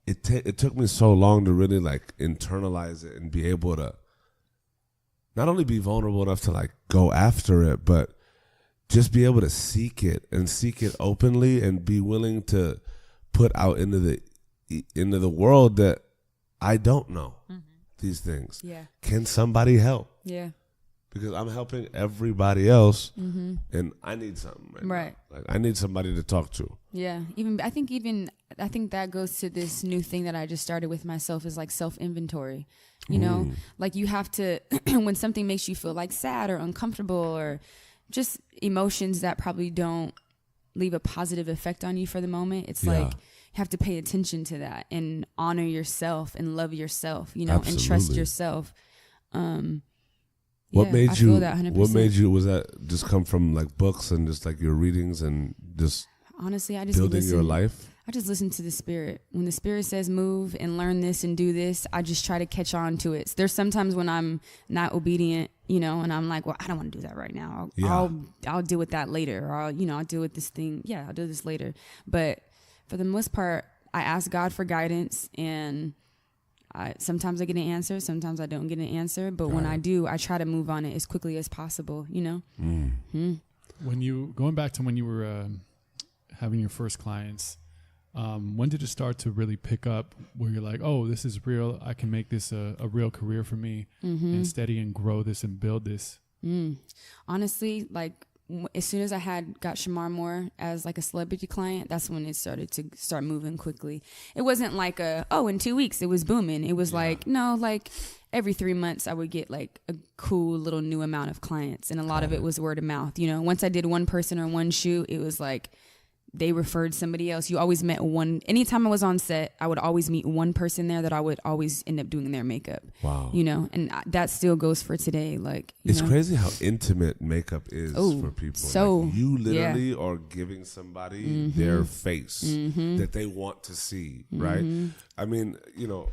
it took me so long to really like internalize it and be able to not only be vulnerable enough to like go after it, but just be able to seek it and seek it openly and be willing to put out into the world that I don't know. These things. Yeah. Can somebody help? Yeah. Because I'm helping everybody else and I need something right now. Like I need somebody to talk to. Yeah. I think that goes to this new thing that I just started with myself is like self-inventory. You know, like you have to when something makes you feel like sad or uncomfortable or just emotions that probably don't leave a positive effect on you for the moment. It's like you have to pay attention to that and honor yourself and love yourself, you know, and trust yourself. What made you, was that just come from like books and just like your readings and just honestly, I just building your life? I just listen to the spirit. When the spirit says move and learn this and do this, I just try to catch on to it. There's sometimes when I'm not obedient, you know, and I'm like, well, I don't want to do that right now. I'll deal with that later. Or I'll deal with this thing. Yeah, I'll do this later. But for the most part, I ask God for guidance, and sometimes I get an answer, sometimes I don't get an answer. But when I do, I try to move on it as quickly as possible, you know? When you, going back to when you were having your first clients, when did it start to really pick up where you're like, oh, this is real, I can make this a real career for me and steady and grow this and build this? Honestly, like, as soon as I got Shamar Moore as like a celebrity client, that's when it started to start moving quickly. It wasn't like in 2 weeks it was booming. It was like every 3 months I would get like a cool little new amount of clients, and a lot of it was word of mouth. You know, once I did one person or one shoot, it was like they referred somebody else. You always met one. Anytime I was on set, I would always meet one person there that I would always end up doing their makeup. Wow. You know, and that still goes for today. Like, it's crazy how intimate makeup is for people. So like you literally are giving somebody their face that they want to see, right? I mean, you know,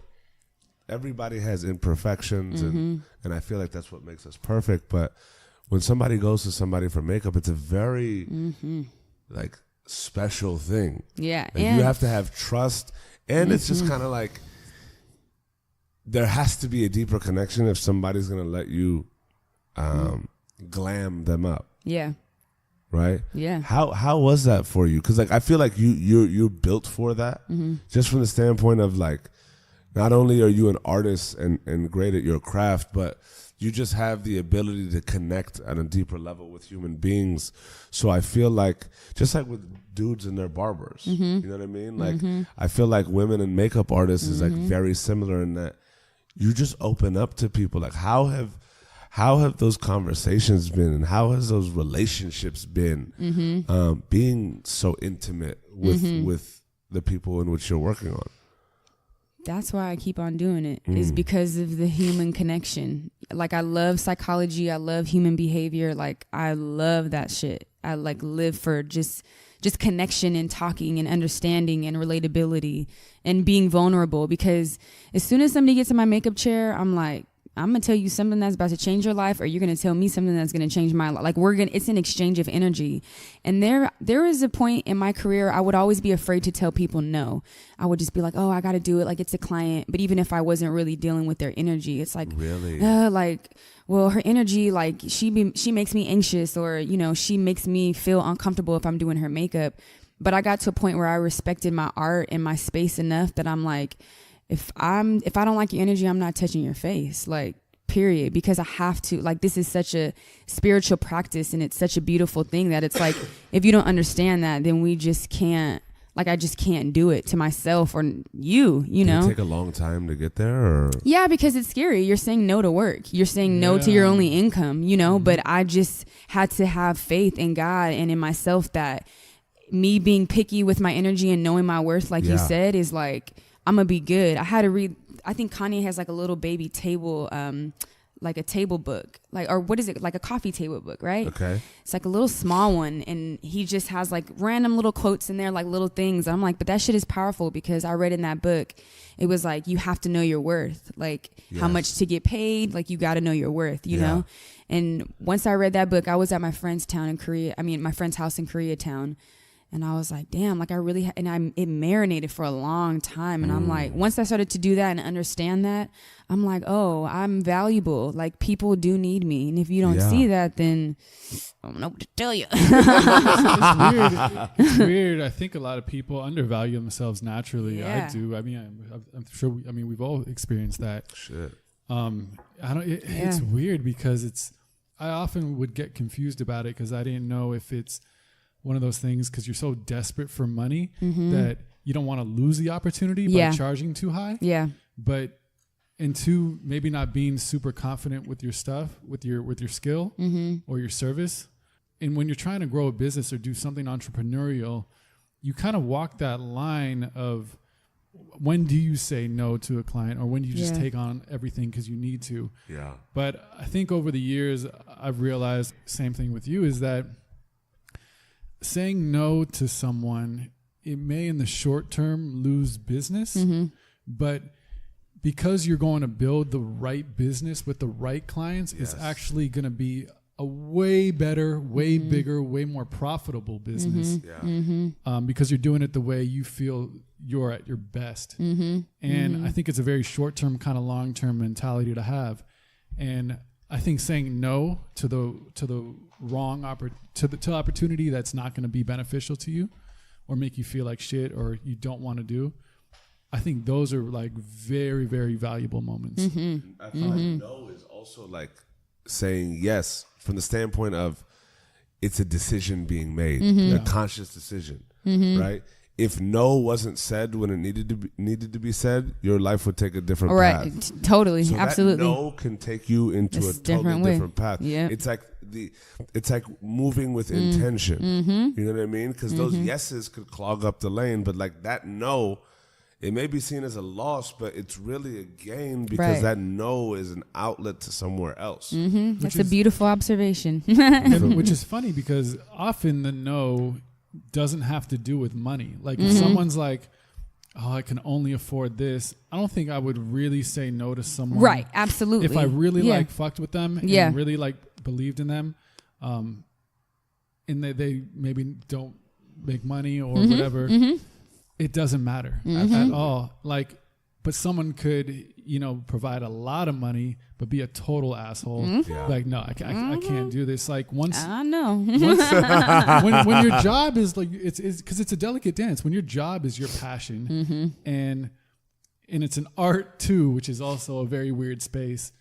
everybody has imperfections and I feel like that's what makes us perfect. But when somebody goes to somebody for makeup, it's a very like special thing. Yeah. Like you have to have trust, and it's just kind of like there has to be a deeper connection if somebody's going to let you glam them up. Yeah. right? Yeah. How was that for you? Because like I feel like you're built for that, just from the standpoint of like, not only are you an artist and great at your craft, but you just have the ability to connect at a deeper level with human beings. So I feel like, just like with dudes and their barbers, you know what I mean? Like, I feel like women and makeup artists is like very similar in that you just open up to people. Like, how have those conversations been, and how has those relationships been, being so intimate with the people in which you're working on? That's why I keep on doing it, is because of the human connection. Like, I love psychology. I love human behavior. Like, I love that shit. I like live for just connection and talking and understanding and relatability and being vulnerable, because as soon as somebody gets in my makeup chair, I'm like, I'm going to tell you something that's about to change your life, or you're going to tell me something that's going to change my life. Like, it's an exchange of energy. And there is a point in my career, I would always be afraid to tell people no. I would just be like, oh, I got to do it. Like, it's a client. But even if I wasn't really dealing with their energy, it's like, really? Well, her energy, like, she makes me anxious, or, you know, she makes me feel uncomfortable if I'm doing her makeup. But I got to a point where I respected my art and my space enough that I'm like, if I don't like your energy, I'm not touching your face, like, period. Because I have to, like, this is such a spiritual practice, and it's such a beautiful thing that it's like, if you don't understand that, then we just can't, like, I just can't do it to myself or you know. Did it take a long time to get there, or? Yeah, because it's scary. You're saying no to work. You're saying no to your only income, you know, but I just had to have faith in God and in myself that me being picky with my energy and knowing my worth, like you said, is like, I'm going to be good. I had to read, I think Kanye has like a little baby table, like a table book, like, or what is it? Like a coffee table book, right? Okay. It's like a little small one. And he just has like random little quotes in there, like little things. I'm like, but that shit is powerful, because I read in that book, it was like, you have to know your worth, like how much to get paid. Like, you got to know your worth, you know? And once I read that book, I was at my friend's house in Koreatown. And I was like, damn, like, it marinated for a long time. And I'm like, once I started to do that and understand that, I'm like, oh, I'm valuable. Like, people do need me. And if you don't see that, then I don't know what to tell you. It's weird. It's weird. I think a lot of people undervalue themselves naturally. Yeah. I do. I mean, I'm sure, we've all experienced that. Shit. It's weird, because I often would get confused about it, because I didn't know if it's one of those things, because you're so desperate for money that you don't want to lose the opportunity by charging too high. Yeah. But, and two, maybe not being super confident with your stuff, with your skill or your service. And when you're trying to grow a business or do something entrepreneurial, you kind of walk that line of, when do you say no to a client, or when do you just take on everything because you need to? Yeah. But I think over the years, I've realized, same thing with you, is that saying no to someone, it may in the short term lose business, but because you're going to build the right business with the right clients, it's actually going to be a way better, way bigger, way more profitable business, because you're doing it the way you feel you're at your best. And I think it's a very short term, kind of long term mentality to have. And I think saying no to the wrong opportunity that's not going to be beneficial to you, or make you feel like shit, or you don't want to do, I think those are like very, very valuable moments. I feel like no is also like saying yes from the standpoint of, it's a decision being made, a conscious decision, right? If no wasn't said when it needed to be said, your life would take a different path. Right, totally, so absolutely. That no can take you into a totally different path. Yeah, it's like moving with intention. You know what I mean? Because those yeses could clog up the lane, but like that no, it may be seen as a loss, but it's really a gain, because that no is an outlet to somewhere else. That's a beautiful observation. Which is funny, because often the no doesn't have to do with money. Like if someone's like, oh, I can only afford this, I don't think I would really say no to someone. Right, absolutely. If I really like fucked with them and really like believed in them, and they maybe don't make money or whatever, it doesn't matter at all. Like, but someone could, provide a lot of money, but be a total asshole. Mm-hmm. Yeah. Like, no, I can't do this. Like once, I know. when your job is like, it's because it's a delicate dance. When your job is your passion, Mm-hmm. and it's an art too, which is also a very weird space.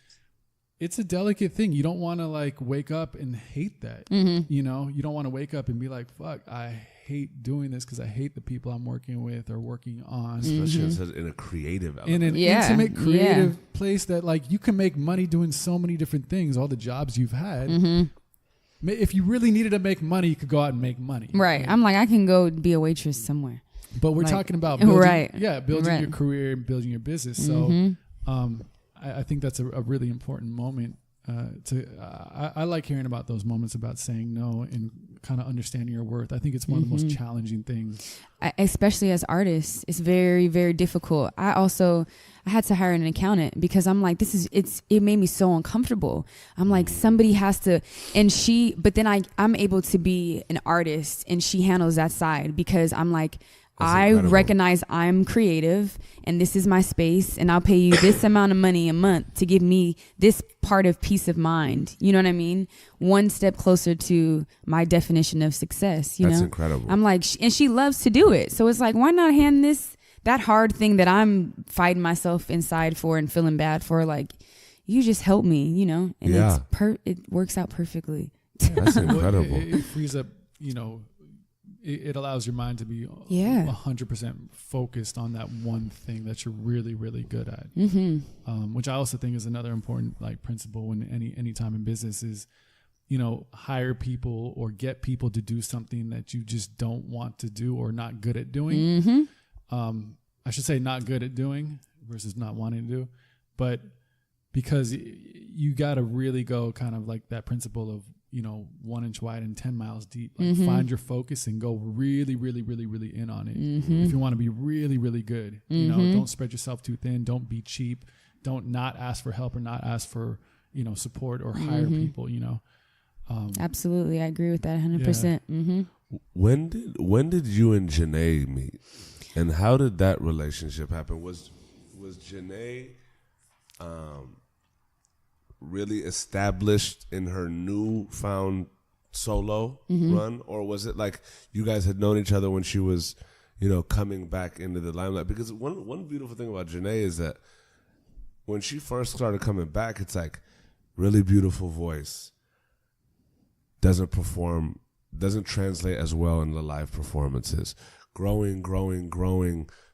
It's a delicate thing. You don't want to like wake up and hate that. Mm-hmm. You don't want to wake up and be like, fuck, I hate doing this because I hate the people I'm working with or working on. Especially in a creative element. In an intimate, creative place that like you can make money doing so many different things, all the jobs you've had. Mm-hmm. If you really needed to make money, you could go out and make money. Right. I'm like, I can go be a waitress somewhere. But we're talking about building your career and building your business. So I think that's a really important moment. I like hearing about those moments about saying no and kind of understanding your worth. I think it's one of the most challenging things. Especially as artists, it's very, very difficult. I had to hire an accountant because I'm like, it made me so uncomfortable. I'm like, somebody has to, but then I'm able to be an artist and she handles that side because I'm like, I recognize I'm creative and this is my space and I'll pay you this amount of money a month to give me this part of peace of mind. You know what I mean? One step closer to my definition of success. That's incredible. I'm like, and she loves to do it. So it's like, why not hand that hard thing that I'm fighting myself inside for and feeling bad for? Like, you just help me, and it works out perfectly. That's incredible. It frees up, it allows your mind to be 100% focused on that one thing that you're really, really good at. Which I also think is another important like principle when any time in business is, hire people or get people to do something that you just don't want to do or not good at doing. I should say not good at doing versus not wanting to do, but because you got to really go kind of like that principle of, 1 inch wide and 10 miles deep. Like find your focus and go really, really, really, really in on it. If you want to be really, really good, don't spread yourself too thin. Don't be cheap. Don't not ask for help or not ask for, support or hire people, Absolutely. I agree with that 100%. Yeah. When did you and Janae meet? And how did that relationship happen? Was Jhené really established in her newfound solo run, or was it like you guys had known each other when she was, coming back into the limelight? Because one beautiful thing about Jhené is that when she first started coming back, it's like really beautiful voice, doesn't translate as well in the live performances. Growing,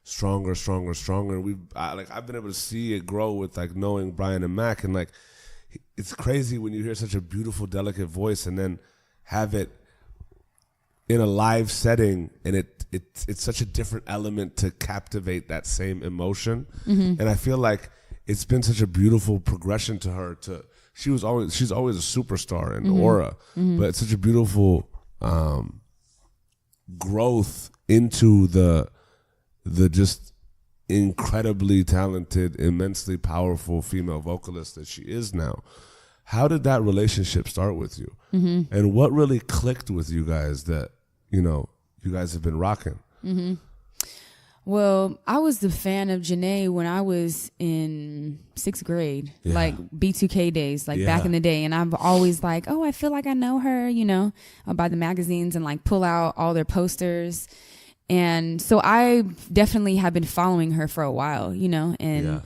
stronger. And I've been able to see it grow with like knowing Brian and Mac, and like it's crazy when you hear such a beautiful, delicate voice and then have it in a live setting, and it's such a different element to captivate that same emotion. And I feel like it's been such a beautiful progression to her. She's always a superstar in aura, but it's such a beautiful growth into the just incredibly talented, immensely powerful female vocalist that she is now. How did that relationship start with you? And what really clicked with you guys that, you guys have been rocking? Well, I was the fan of Janae when I was in 6th grade, like B2K days, like back in the day. And I've always like, oh, I feel like I know her, I'll buy the magazines and like pull out all their posters. And so I definitely have been following her for a while, and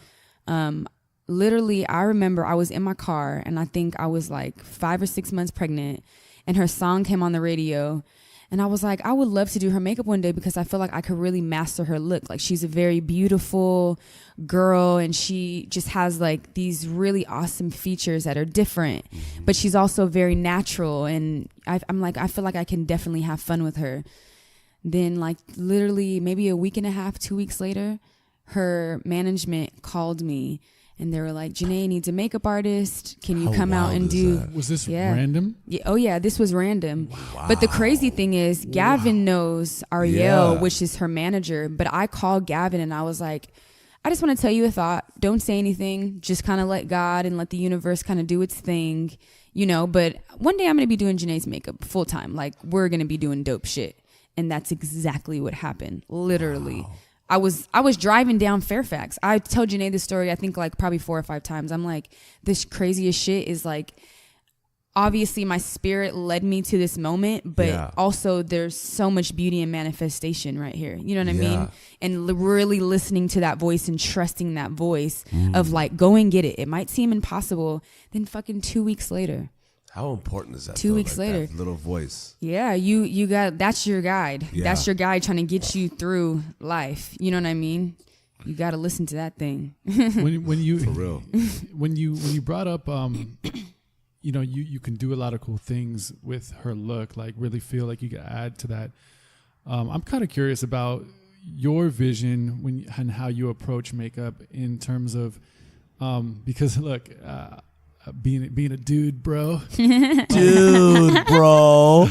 literally I remember I was in my car and I think I was like 5 or 6 months pregnant and her song came on the radio. And I was like, I would love to do her makeup one day because I feel like I could really master her look. Like she's a very beautiful girl and she just has like these really awesome features that are different, but she's also very natural. And I'm like, I feel like I can definitely have fun with her. Then like literally maybe a week and a half, 2 weeks later, her management called me and they were like, Janae needs a makeup artist. Can you come out and do... Was this random? Yeah. Oh, yeah. This was random. Wow. But the crazy thing is Gavin knows Ariel, which is her manager. But I called Gavin and I was like, I just want to tell you a thought. Don't say anything. Just kind of let God and let the universe kind of do its thing, But one day I'm going to be doing Janae's makeup full time. Like we're going to be doing dope shit. And that's exactly what happened. Literally. Wow. I was driving down Fairfax. I told Janae this story, I think like probably 4 or 5 times. I'm like, this craziest shit is like, obviously my spirit led me to this moment, but also there's so much beauty and manifestation right here. You know what I mean? And really listening to that voice and trusting that voice of like, go and get it. It might seem impossible. Then fucking 2 weeks later. How important is that? 2 weeks later. That little voice. Yeah, you got, that's your guide. Yeah. That's your guide trying to get you through life. You know what I mean? You got to listen to that thing. when you For real. When you brought up you know, you can do a lot of cool things with her look, like really feel like you can add to that. I'm kind of curious about your vision and how you approach makeup in terms of, because look, being a dude, bro. Dude, bro.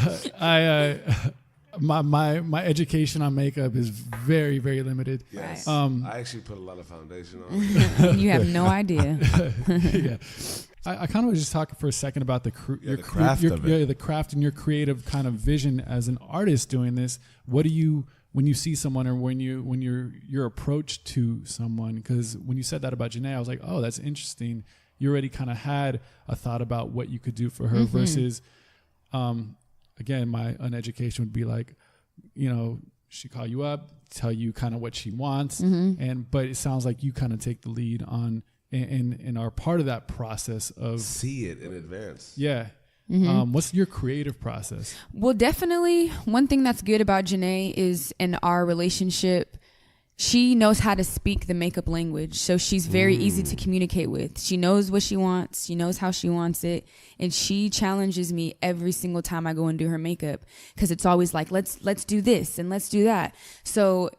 My education on makeup is very, very limited. Yes. Right. I actually put a lot of foundation on. You have no idea. Yeah. I kind of was just talking for a second about the craft of it. Yeah, the craft and your creative kind of vision as an artist doing this. What do you, when you see someone or when your approach to someone? Because when you said that about Janae, I was like, oh, that's interesting. You already kind of had a thought about what you could do for her versus, again, my uneducation would be like, you know, she call you up, tell you kind of what she wants, but it sounds like you kind of take the lead on. And are part of that process of see it in advance. Yeah. What's your creative process? Well, definitely one thing that's good about Janae is in our relationship, she knows how to speak the makeup language. So she's very easy to communicate with. She knows what she wants. She knows how she wants it. And she challenges me every single time I go and do her makeup. Because it's always like, let's do this and let's do that. So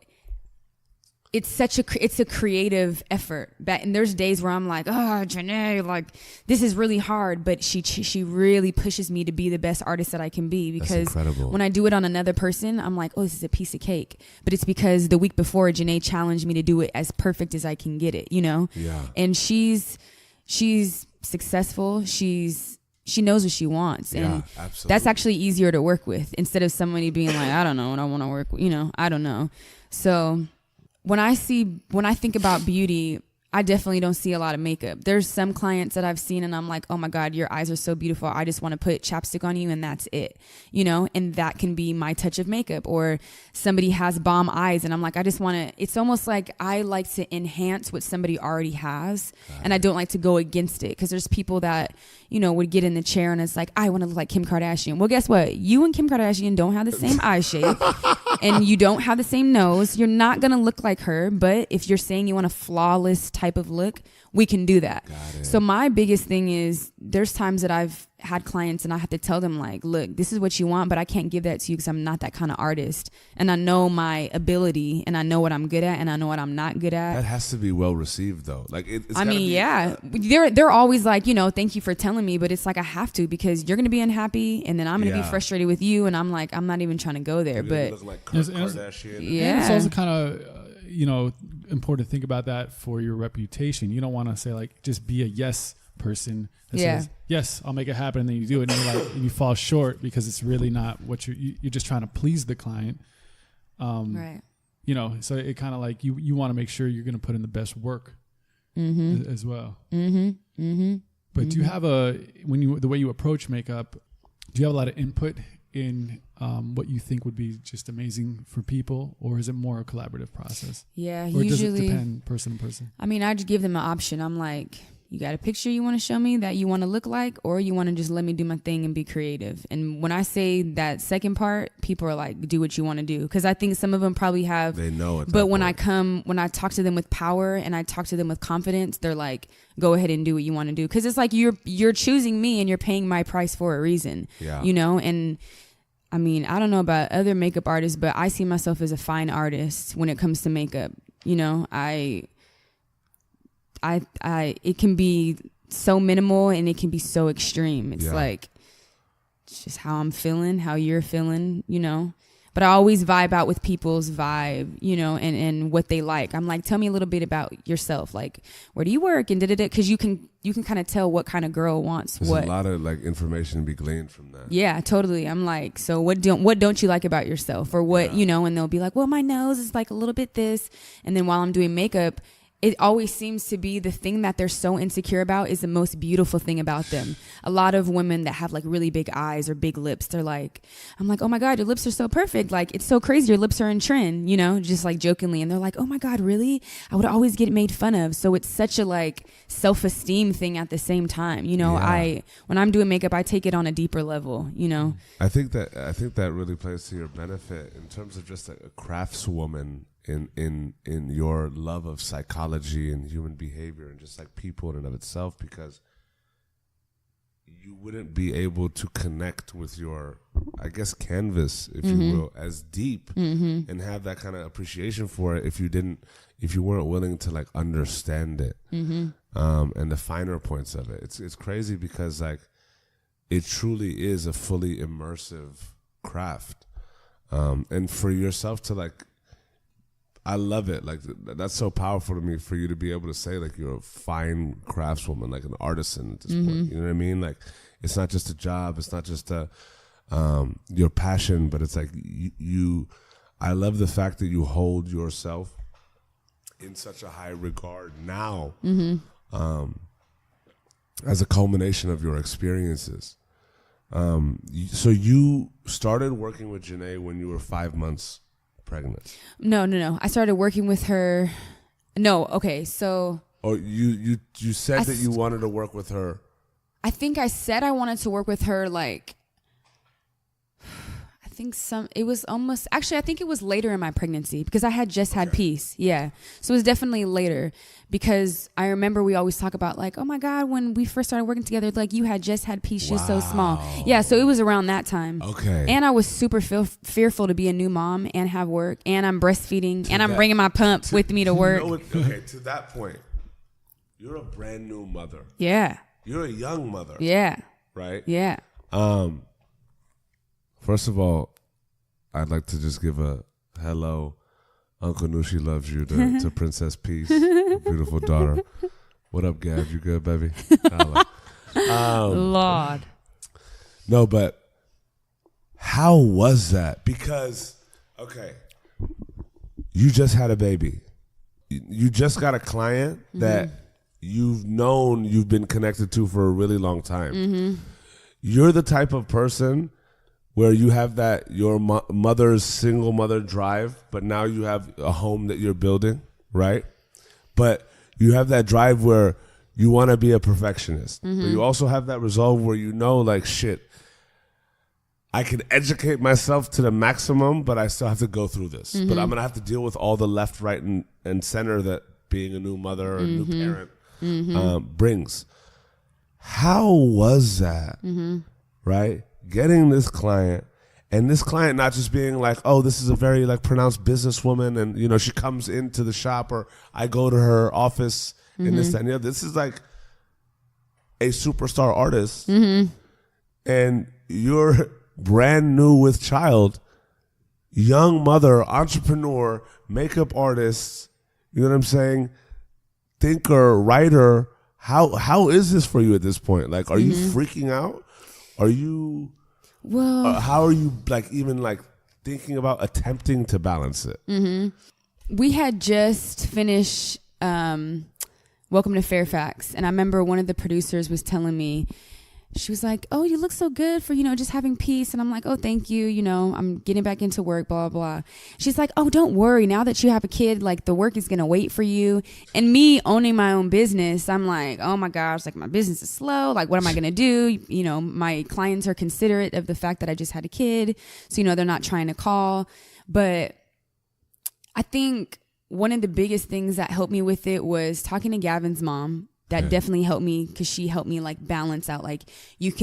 it's a creative effort. And there's days where I'm like, oh, Janae, like this is really hard. But she really pushes me to be the best artist that I can be, because when I do it on another person, I'm like, oh, this is a piece of cake. But it's because the week before, Janae challenged me to do it as perfect as I can get it, you know? Yeah. And she's successful. She knows what she wants. And that's actually easier to work with instead of somebody being like, I don't know what I want to work with, you know, I don't know. So when I think about beauty, I definitely don't see a lot of makeup. There's some clients that I've seen and I'm like, oh my God, your eyes are so beautiful. I just want to put chapstick on you and that's it, you know, and that can be my touch of makeup. Or somebody has bomb eyes and I'm like, I just want to, it's almost like I like to enhance what somebody already has. And I don't like to go against it, because there's people that, you know, would get in the chair and it's like, I want to look like Kim Kardashian. Well, guess what? You and Kim Kardashian don't have the same eye shape and you don't have the same nose. You're not going to look like her. But if you're saying you want a flawless type of look, we can do that. So my biggest thing is there's times that I've had clients and I have to tell them like, look, this is what you want, but I can't give that to you because I'm not that kind of artist. And I know my ability and I know what I'm good at and I know what I'm not good at. That has to be well received though. Like they're always like, you know, thank you for telling me, but it's like I have to, because you're going to be unhappy and then I'm going to be frustrated with you. And I'm like, I'm not even trying to go there. But look like Kardashian. And it's also kind of, you know, important to think about that for your reputation. You don't want to say like, just be a yes person that says, yes, I'll make it happen, and then you do it and you're like, and you fall short because it's really not what you're just trying to please the client. Right. You know, so it kind of like you want to make sure you're going to put in the best work as well. But do you have the way you approach makeup, do you have a lot of input in what you think would be just amazing for people, or is it more a collaborative process? Yeah, or usually, does it depend person to person? I mean, I just give them an option. I'm like, you got a picture you want to show me that you want to look like, or you want to just let me do my thing and be creative? And when I say that second part, people are like, do what you want to do. Because I think some of them probably have. They know it. But when I talk to them with power and I talk to them with confidence, they're like, go ahead and do what you want to do. Because it's like you're choosing me and you're paying my price for a reason. Yeah. You know, and I mean, I don't know about other makeup artists, but I see myself as a fine artist when it comes to makeup. You know, it can be so minimal and it can be so extreme. It's like, it's just how I'm feeling, how you're feeling, you know. but I always vibe out with people's vibe, you know, and what they like. I'm like, tell me a little bit about yourself. Like, where do you work? And because you can kind of tell what kind of girl wants There's what. a lot of like information to be gleaned from that. Yeah, totally. I'm like, so what don't you like about yourself, or what, you know? And they'll be like, well, my nose is like a little bit this, and then while I'm doing makeup, it always seems to be the thing that they're so insecure about is the most beautiful thing about them. A lot of women that have like really big eyes or big lips, they're like, I'm like, oh my God, your lips are so perfect. Like, it's so crazy. Your lips are in trend, you know, just like jokingly. And they're like, oh my God, really? I would always get made fun of. So it's such a like self-esteem thing at the same time. You know, when I'm doing makeup, I take it on a deeper level, you know. I think that really plays to your benefit in terms of just a craftswoman in your love of psychology and human behavior and just like people in and of itself, because you wouldn't be able to connect with your, I guess, canvas, if you will, as deep and have that kind of appreciation for it if you weren't willing to like understand it and the finer points of it. It's crazy because like it truly is a fully immersive craft, and for yourself to like, I love it. Like, that's so powerful to me for you to be able to say, like, you're a fine craftswoman, like an artisan at this point. You know what I mean? Like, it's not just a job. It's not just your passion, but it's like I love the fact that you hold yourself in such a high regard now as a culmination of your experiences. So you started working with Jhené when you were 5 months pregnant? No. I started working with her. No, okay, so. Oh, you said that you wanted to work with her. I think I said I wanted to work with her like. It was almost, actually, I think it was later in my pregnancy because I had just had peace. Yeah. So it was definitely later because I remember we always talk about like, oh my God, when we first started working together, like you had just had peace. She was so small. Yeah. So it was around that time. Okay. And I was super fearful to be a new mom and have work, and I'm breastfeeding and I'm bringing my pump with me to work. Okay. To that point, you're a brand new mother. Yeah. You're a young mother. Yeah. Right? Yeah. First of all, I'd like to just give a hello, Uncle Nushi loves you, to Princess Peace, beautiful daughter. What up, Gab? You good, baby? Lord. No, but how was that? Because, okay, you just had a baby. You just got a client that you've been connected to for a really long time. You're the type of person where you have that your mother's single mother drive, but now you have a home that you're building, right? But you have that drive where you want to be a perfectionist, but you also have that resolve where you know, like, shit, I can educate myself to the maximum, but I still have to go through this. But I'm going to have to deal with all the left, right, and center that being a new mother or a new parent brings. How was that, right? Getting this client, and this client not just being like, oh, this is a very like pronounced businesswoman, and you know she comes into the shop, or I go to her office, and this, that, and the other. This is like a superstar artist, and you're brand new with child, young mother, entrepreneur, makeup artist. You know what I'm saying? Thinker, writer. How is this for you at this point? Like, are you freaking out? Are you? Well, how are you like even like thinking about attempting to balance it? We had just finished Welcome to Fairfax, and I remember one of the producers was telling me, she was like, oh, you look so good for, you know, just having peace. And I'm like, oh, thank you. You know, I'm getting back into work, blah, blah. She's like, oh, don't worry. Now that you have a kid, like the work is going to wait for you. And me owning my own business, I'm like, oh my gosh, like my business is slow. Like, what am I going to do? You know, my clients are considerate of the fact that I just had a kid. So, you know, they're not trying to call. But I think one of the biggest things that helped me with it was talking to Gavin's mom. That definitely helped me because she helped me like balance out like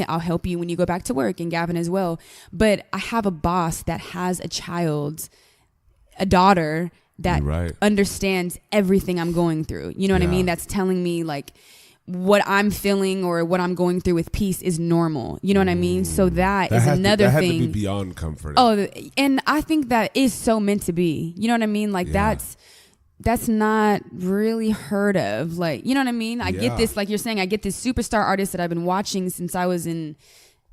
I'll help you when you go back to work, and Gavin as well. But I have a boss that has a daughter that understands everything I'm going through. You know what I mean? That's telling me like what I'm feeling or what I'm going through with peace is normal. You know what I mean? So that is another thing. That had to be beyond comforting. Oh, and I think that is so meant to be. You know what I mean? Like that's not really heard of. Like, you know what I mean? I get this, like you're saying, I get this superstar artist that I've been watching since I was in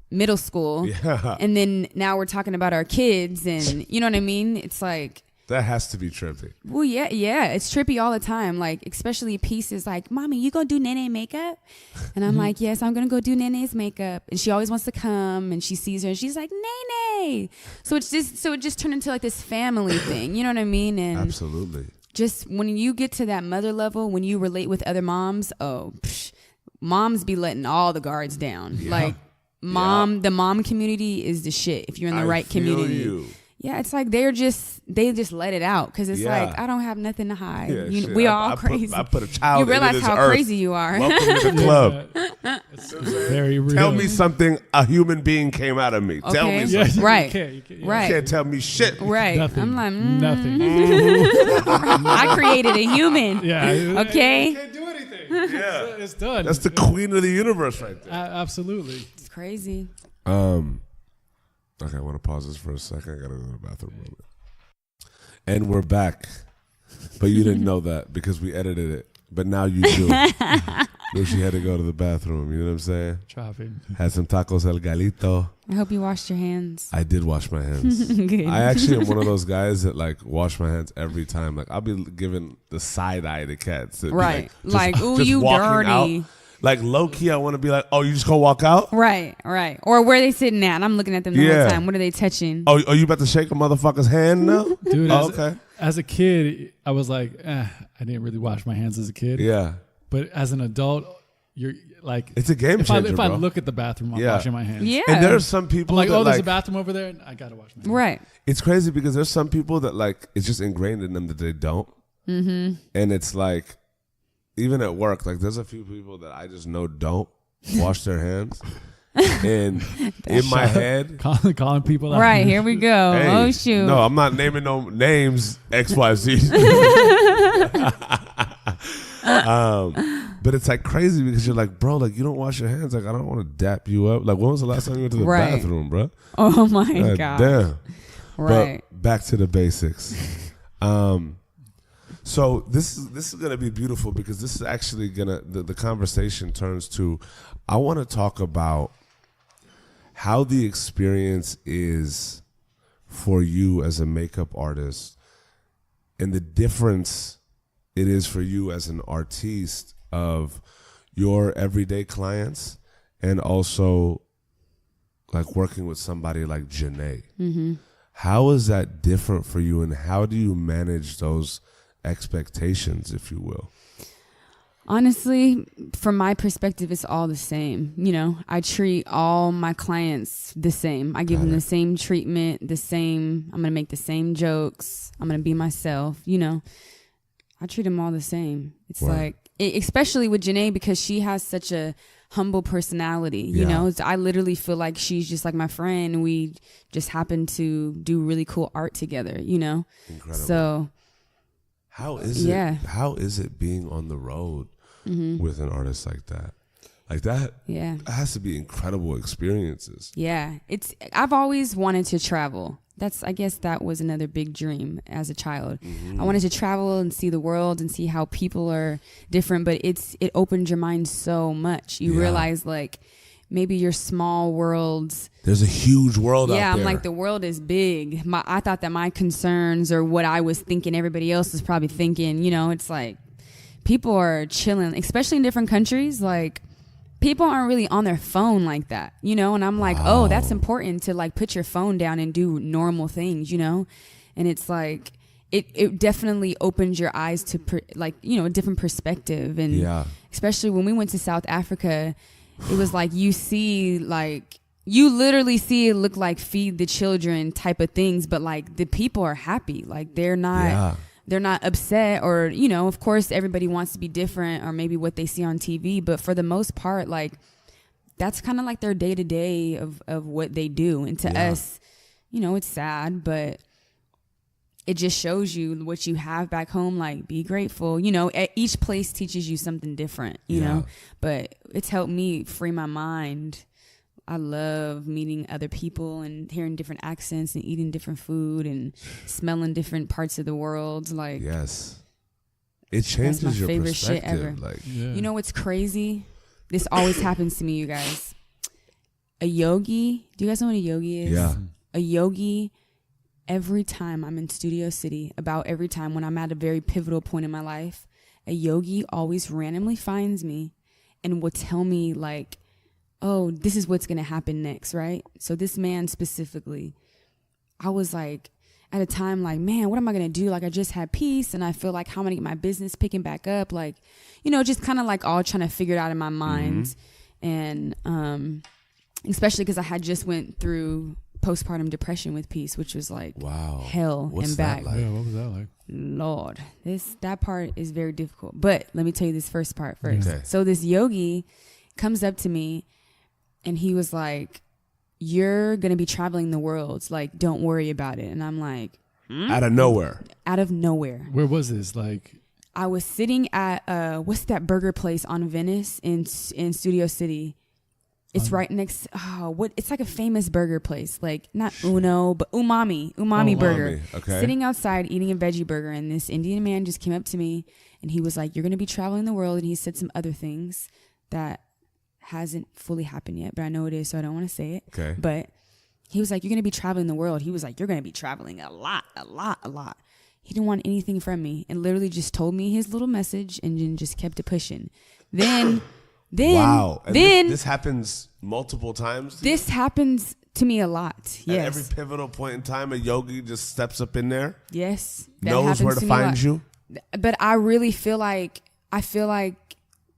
middle school. Yeah. And then now we're talking about our kids and you know what I mean? It's like, that has to be trippy. Well, yeah. It's trippy all the time. Like, especially pieces like, Mommy, you gonna do Nene makeup? And I'm like, yes, I'm gonna go do Nene's makeup. And she always wants to come and she sees her and she's like, Nene. So it just turned into like this family thing. You know what I mean? And absolutely. Just when you get to that mother level, when you relate with other moms, moms be letting all the guards down. Yeah. Like, the mom community is the shit if you're in the right community. You. Yeah, it's like they just let it out because it's like I don't have nothing to hide. Yeah, we all crazy. I put a child. You realize how earth. Crazy you are. Welcome to the club. It's very real. Tell me something a human being came out of me. Okay. Tell me something. Right. You can't tell me shit. Right. Nothing. I'm like nothing. I created a human. Yeah. Okay. You can't do anything. Yeah. It's done. That's the queen of the universe right there. Absolutely. It's crazy. Okay, I want to pause this for a second. I gotta go to the bathroom. And we're back. But you didn't know that because we edited it. But now you do. Knew she had to go to the bathroom. You know what I'm saying? Chopping. Had some tacos el galito. I hope you washed your hands. I did wash my hands. Good. I actually am one of those guys that like wash my hands every time. Like I'll be giving the side eye to cats. Right. Like, ooh, you dirty. Out. Like low key, I want to be like, oh, you just gonna walk out? Right. Or where are they sitting at? I'm looking at them the whole time. What are they touching? Oh, are you about to shake a motherfucker's hand now? Dude, okay. As a kid, I was like, I didn't really wash my hands as a kid. Yeah. But as an adult, you're like, it's a game changer. If I look at the bathroom, I'm washing my hands. Yeah. And there are some people I'm like, there's a bathroom over there, and I gotta wash my hands. Right. It's crazy because there's some people that like it's just ingrained in them that they don't. Mm-hmm. And it's like, even at work, like there's a few people that I just know don't wash their hands. And in my head, calling people out. Right, here we go. Hey, oh shoot. No, I'm not naming no names, XYZ. But it's like crazy because you're like, bro, like you don't wash your hands. Like I don't want to dap you up. Like when was the last time you went to the bathroom, bro? Oh my God. Damn. Right. But back to the basics. So this is gonna be beautiful because this is actually gonna the conversation turns to, I want to talk about how the experience is for you as a makeup artist and the difference it is for you as an artiste of your everyday clients and also like working with somebody like Jhené. Mm-hmm. How is that different for you and how do you manage those expectations, if you will? Honestly, from my perspective, it's all the same. You know, I treat all my clients the same. I give them the same treatment, I'm going to make the same jokes. I'm going to be myself. You know, I treat them all the same. It's like, especially with Jhené, because she has such a humble personality. You know, I literally feel like she's just like my friend. And we just happen to do really cool art together, you know? Incredible. So how is it? How is it being on the road with an artist like that? Like that? Yeah, it has to be incredible experiences. Yeah, I've always wanted to travel. I guess that was another big dream as a child. Mm-hmm. I wanted to travel and see the world and see how people are different. But it opened your mind so much. You realize like maybe your small worlds. There's a huge world out there. Yeah, I'm like, the world is big. I thought that my concerns or what I was thinking, everybody else was probably thinking, you know, it's like people are chilling, especially in different countries. Like people aren't really on their phone like that, you know? And I'm like, oh, that's important to like put your phone down and do normal things, you know? And it's like, it definitely opens your eyes to like, you know, a different perspective. And especially when we went to South Africa, it was like you literally see it look like feed the children type of things, but like the people are happy. Like they're not upset or, you know, of course everybody wants to be different or maybe what they see on TV. But for the most part, like that's kind of like their day to day of what they do. And to us, you know, it's sad, but it just shows you what you have back home. Like, be grateful. You know, each place teaches you something different, you know, but it's helped me free my mind. I love meeting other people and hearing different accents and eating different food and smelling different parts of the world. Like, yes, it changes that's my your favorite perspective. Shit ever. Like, you know what's crazy? This always happens to me, you guys. A yogi. Do you guys know what a yogi is? Yeah. A yogi. Every time I'm in Studio City, about every time when I'm at a very pivotal point in my life, a yogi always randomly finds me and will tell me like, oh, this is what's going to happen next, right? So this man specifically, I was like, at a time like, man, what am I going to do? Like, I just had peace and I feel like how am I going to get my business picking back up? Like, you know, just kind of like all trying to figure it out in my mind. And especially because I had just went through postpartum depression with peace, which was like hell. What's and back. that like? Yeah, what was that like? Lord, that part is very difficult. But let me tell you this first part first. Okay. So this yogi comes up to me and he was like, you're going to be traveling the world. Like, don't worry about it. And I'm like, Out of nowhere. Out of nowhere. Where was this? Like, I was sitting at, what's that burger place on Venice in Studio City? It's right next. It's like a famous burger place, like not Uno, but Umami Burger. Okay. Sitting outside eating a veggie burger, and this Indian man just came up to me, and he was like, "You're gonna be traveling the world," and he said some other things that hasn't fully happened yet, but I know it is, so I don't want to say it. Okay. But he was like, "You're gonna be traveling the world." He was like, "You're gonna be traveling a lot." He didn't want anything from me, and literally just told me his little message, and then just kept it pushing. Then. Wow. And then this happens multiple times? This happens to me a lot. Yes. At every pivotal point in time, a yogi just steps up in there? Yes. Knows where to find you? But I really feel like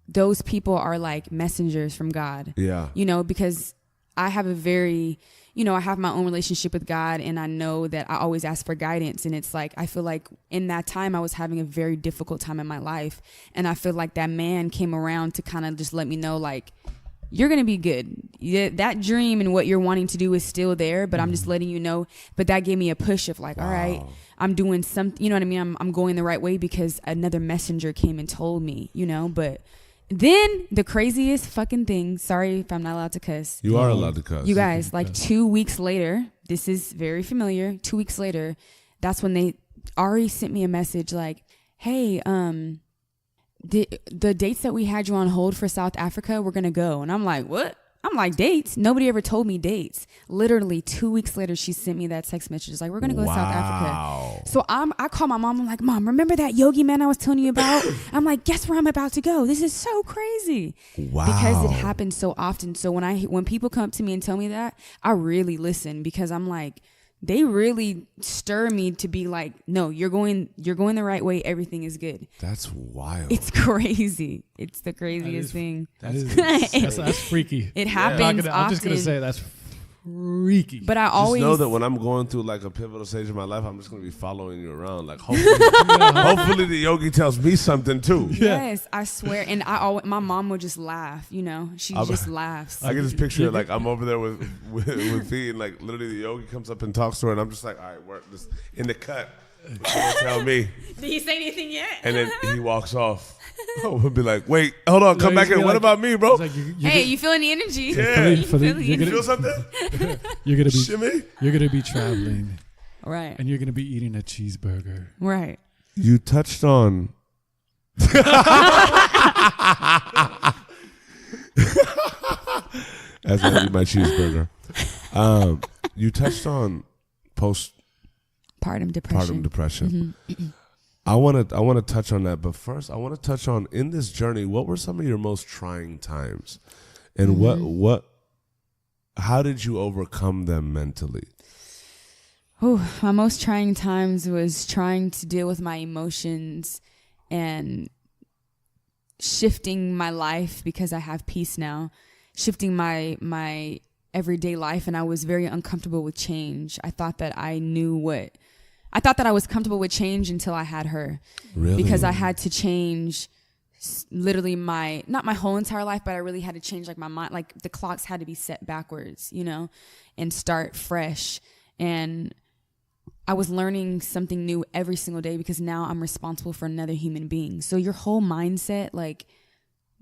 those people are like messengers from God. Yeah. You know, because I have I have my own relationship with God, and I know that I always ask for guidance. And it's like, I feel like in that time I was having a very difficult time in my life. And I feel like that man came around to kind of just let me know, like, you're going to be good. Yeah, that dream and what you're wanting to do is still there, but I'm just letting you know. But that gave me a push of like, all right, I'm doing something, you know what I mean? I'm going the right way because another messenger came and told me, you know, but then the craziest fucking thing, sorry if I'm not allowed to cuss. You are allowed to cuss. You guys, like 2 weeks later, this is very familiar. 2 weeks later, that's when Ari sent me a message like, hey, the dates that we had you on hold for South Africa, we're going to go. And I'm like, what? I'm like, dates? Nobody ever told me dates. Literally 2 weeks later, she sent me that text message. Like, we're going to go to South Africa. So I call my mom. I'm like, Mom, remember that yogi man I was telling you about? I'm like, guess where I'm about to go? This is so crazy. Wow. Because it happens so often. So when people come up to me and tell me that, I really listen because I'm like, they really stir me to be like, no, you're going the right way. Everything is good. That's wild. It's crazy. It's the craziest thing. That's freaky. It happens often. I'm just going to say that's freaky. But I always know that when I'm going through like a pivotal stage of my life, I'm just going to be following you around. Like hopefully the yogi tells me something too. Yes, I swear. And my mom would just laugh, you know. She just laughs. I can just picture it like I'm over there with Fee, and like literally the yogi comes up and talks to her, and I'm just like, all right, we're just in the cut. She won't tell me. Did he say anything yet? And then he walks off. We'll be like, wait, hold on, come back here. What about me, bro? Like, hey, you feeling the energy? Yeah. You feel something? You're gonna be shimmy. You're gonna be traveling, right? And you're gonna be eating a cheeseburger, right? You touched on. As I eat my cheeseburger, you touched on postpartum depression. Mm-hmm. I want to touch on that, but first I want to touch on, in this journey, what were some of your most trying times, and how did you overcome them mentally? Oh, my most trying times was trying to deal with my emotions and shifting my life because I have peace now, shifting my everyday life, and I was very uncomfortable with change. I thought that I was comfortable with change until I had her. Really? Because I had to change literally not my whole entire life, but I really had to change like my mind. Like the clocks had to be set backwards, you know, and start fresh. And I was learning something new every single day because now I'm responsible for another human being. So your whole mindset like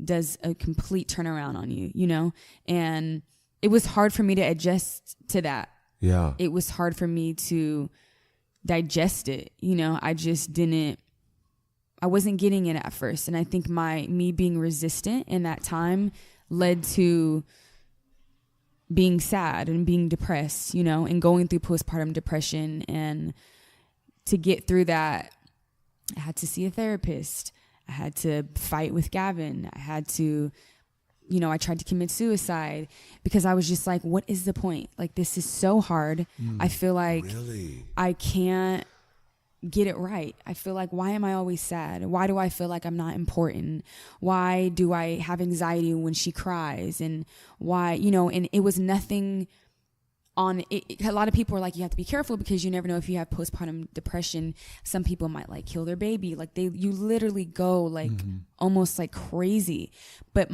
does a complete turnaround on you, you know? And it was hard for me to adjust to that. Yeah. It was hard for me to digest it. You know, I wasn't getting it at first. And I think me being resistant in that time led to being sad and being depressed, you know, and going through postpartum depression. And to get through that, I had to see a therapist. I had to fight with Gavin. I had to, you know, I tried to commit suicide because I was just like, what is the point? Like, this is so hard. I feel like I can't get it right. I feel like, why am I always sad? Why do I feel like I'm not important? Why do I have anxiety when she cries? And why, you know, and it was nothing on it. A lot of people are like, you have to be careful because you never know if you have postpartum depression. Some people might like kill their baby. Like you literally go like almost like crazy. But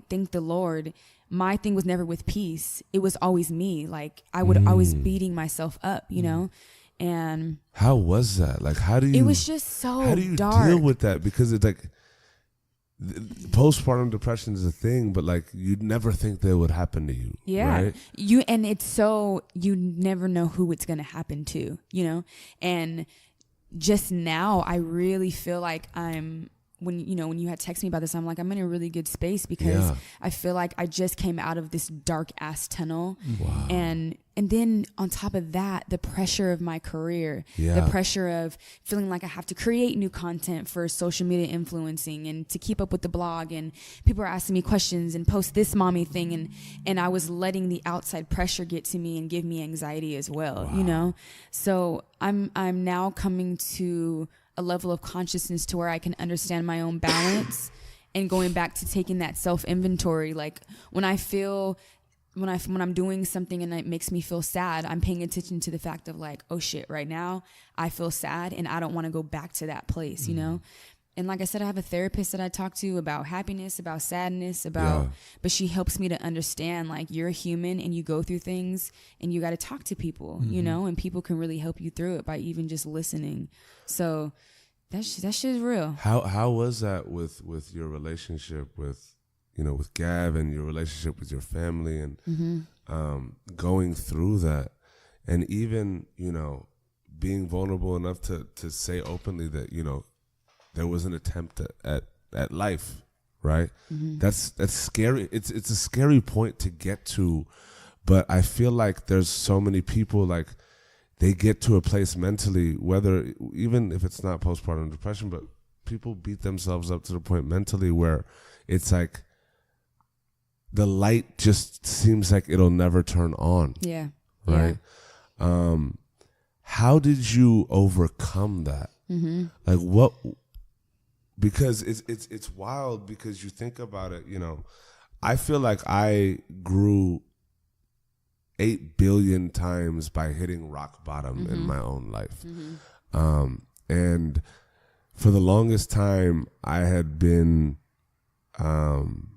thank the Lord, my thing was never with peace. It was always me. Like I would always beating myself up, you know? And how was that? Like, how do you? It was just so how do you dark. deal with that? Because it's like postpartum depression is a thing, but like you'd never think that would happen to you. Yeah, right? And it's so you never know who it's going to happen to, you know. And just now, I really feel like when you had texted me about this, I'm like, I'm in a really good space because I feel like I just came out of this dark ass tunnel. Wow. And then on top of that, the pressure of my career, the pressure of feeling like I have to create new content for social media influencing and to keep up with the blog, and people are asking me questions and post this mommy thing, and I was letting the outside pressure get to me and give me anxiety as well, you know? So I'm now coming to a level of consciousness to where I can understand my own balance and going back to taking that self-inventory. Like when I'm doing something and it makes me feel sad, I'm paying attention to the fact of like, oh shit, right now I feel sad and I don't want to go back to that place, you know? And like I said, I have a therapist that I talk to about happiness, about sadness, but she helps me to understand like you're a human and you go through things and you got to talk to people, you know, and people can really help you through it by even just listening. So that shit is real. How was that with your relationship with, you know, with Gav and your relationship with your family and going through that, and even, you know, being vulnerable enough to say openly that, you know, there was an attempt at life, right? That's scary. It's a scary point to get to, but I feel like there's so many people like they get to a place mentally, whether even if it's not postpartum depression, but people beat themselves up to the point mentally where it's like the light just seems like it'll never turn on. Yeah. Right. Yeah. How did you overcome that? Like what? Because it's wild because you think about it, you know, I feel like I grew 8 billion times by hitting rock bottom in my own life. And for the longest time I had been, when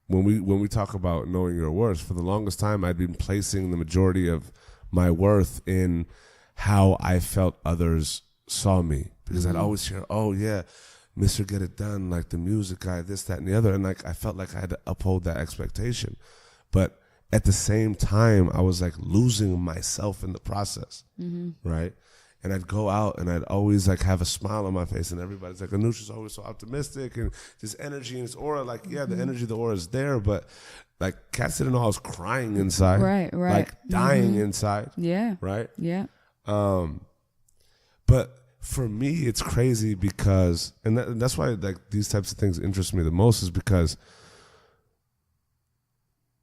we talk about knowing your worth, for the longest time I'd been placing the majority of my worth in how I felt others saw me. Because I'd always hear, oh yeah, Mr. Get It Done, like the music guy, this, that, and the other. And like I felt like I had to uphold that expectation. But at the same time, I was like losing myself in the process, right? And I'd go out and I'd always like have a smile on my face and everybody's like, Anusha's always so optimistic and this energy and this aura, like, yeah, the energy, the aura is there, but like cats didn't know I was crying inside. Right. Like dying inside. Yeah. Right? Yeah. But for me, it's crazy because, and that's why like these types of things interest me the most, is because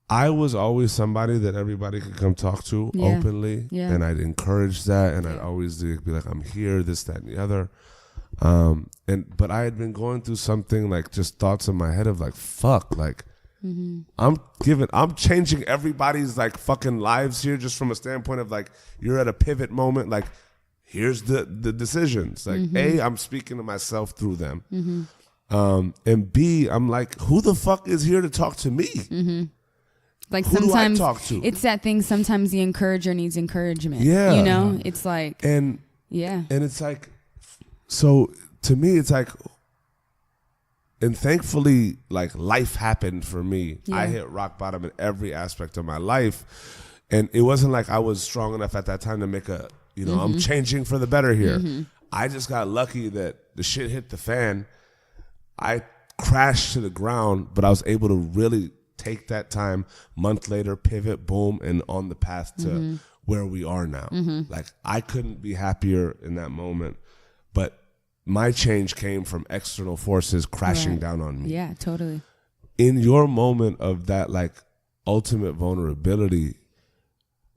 I was always somebody that everybody could come talk to openly, and I'd encourage that, and I'd always be like, I'm here, this, that, and the other. But I had been going through something like just thoughts in my head of like, fuck, like I'm changing everybody's like fucking lives here just from a standpoint of like, you're at a pivot moment, like, here's the decisions. Like, A, I'm speaking to myself through them. And B, I'm like, who the fuck is here to talk to me? Like who sometimes do I talk to? it's that thing. Sometimes the encourager needs encouragement. Yeah. You know, it's like, and yeah. And it's like, so to me, it's like, and thankfully, like life happened for me. Yeah. I hit rock bottom in every aspect of my life. And it wasn't like I was strong enough at that time to make a, you know, I'm changing for the better here. I just got lucky that the shit hit the fan. I crashed to the ground, but I was able to really take that time, month later, pivot, boom, and on the path to where we are now. Like, I couldn't be happier in that moment, but my change came from external forces crashing down on me. Yeah, totally. In your moment of that, like, ultimate vulnerability,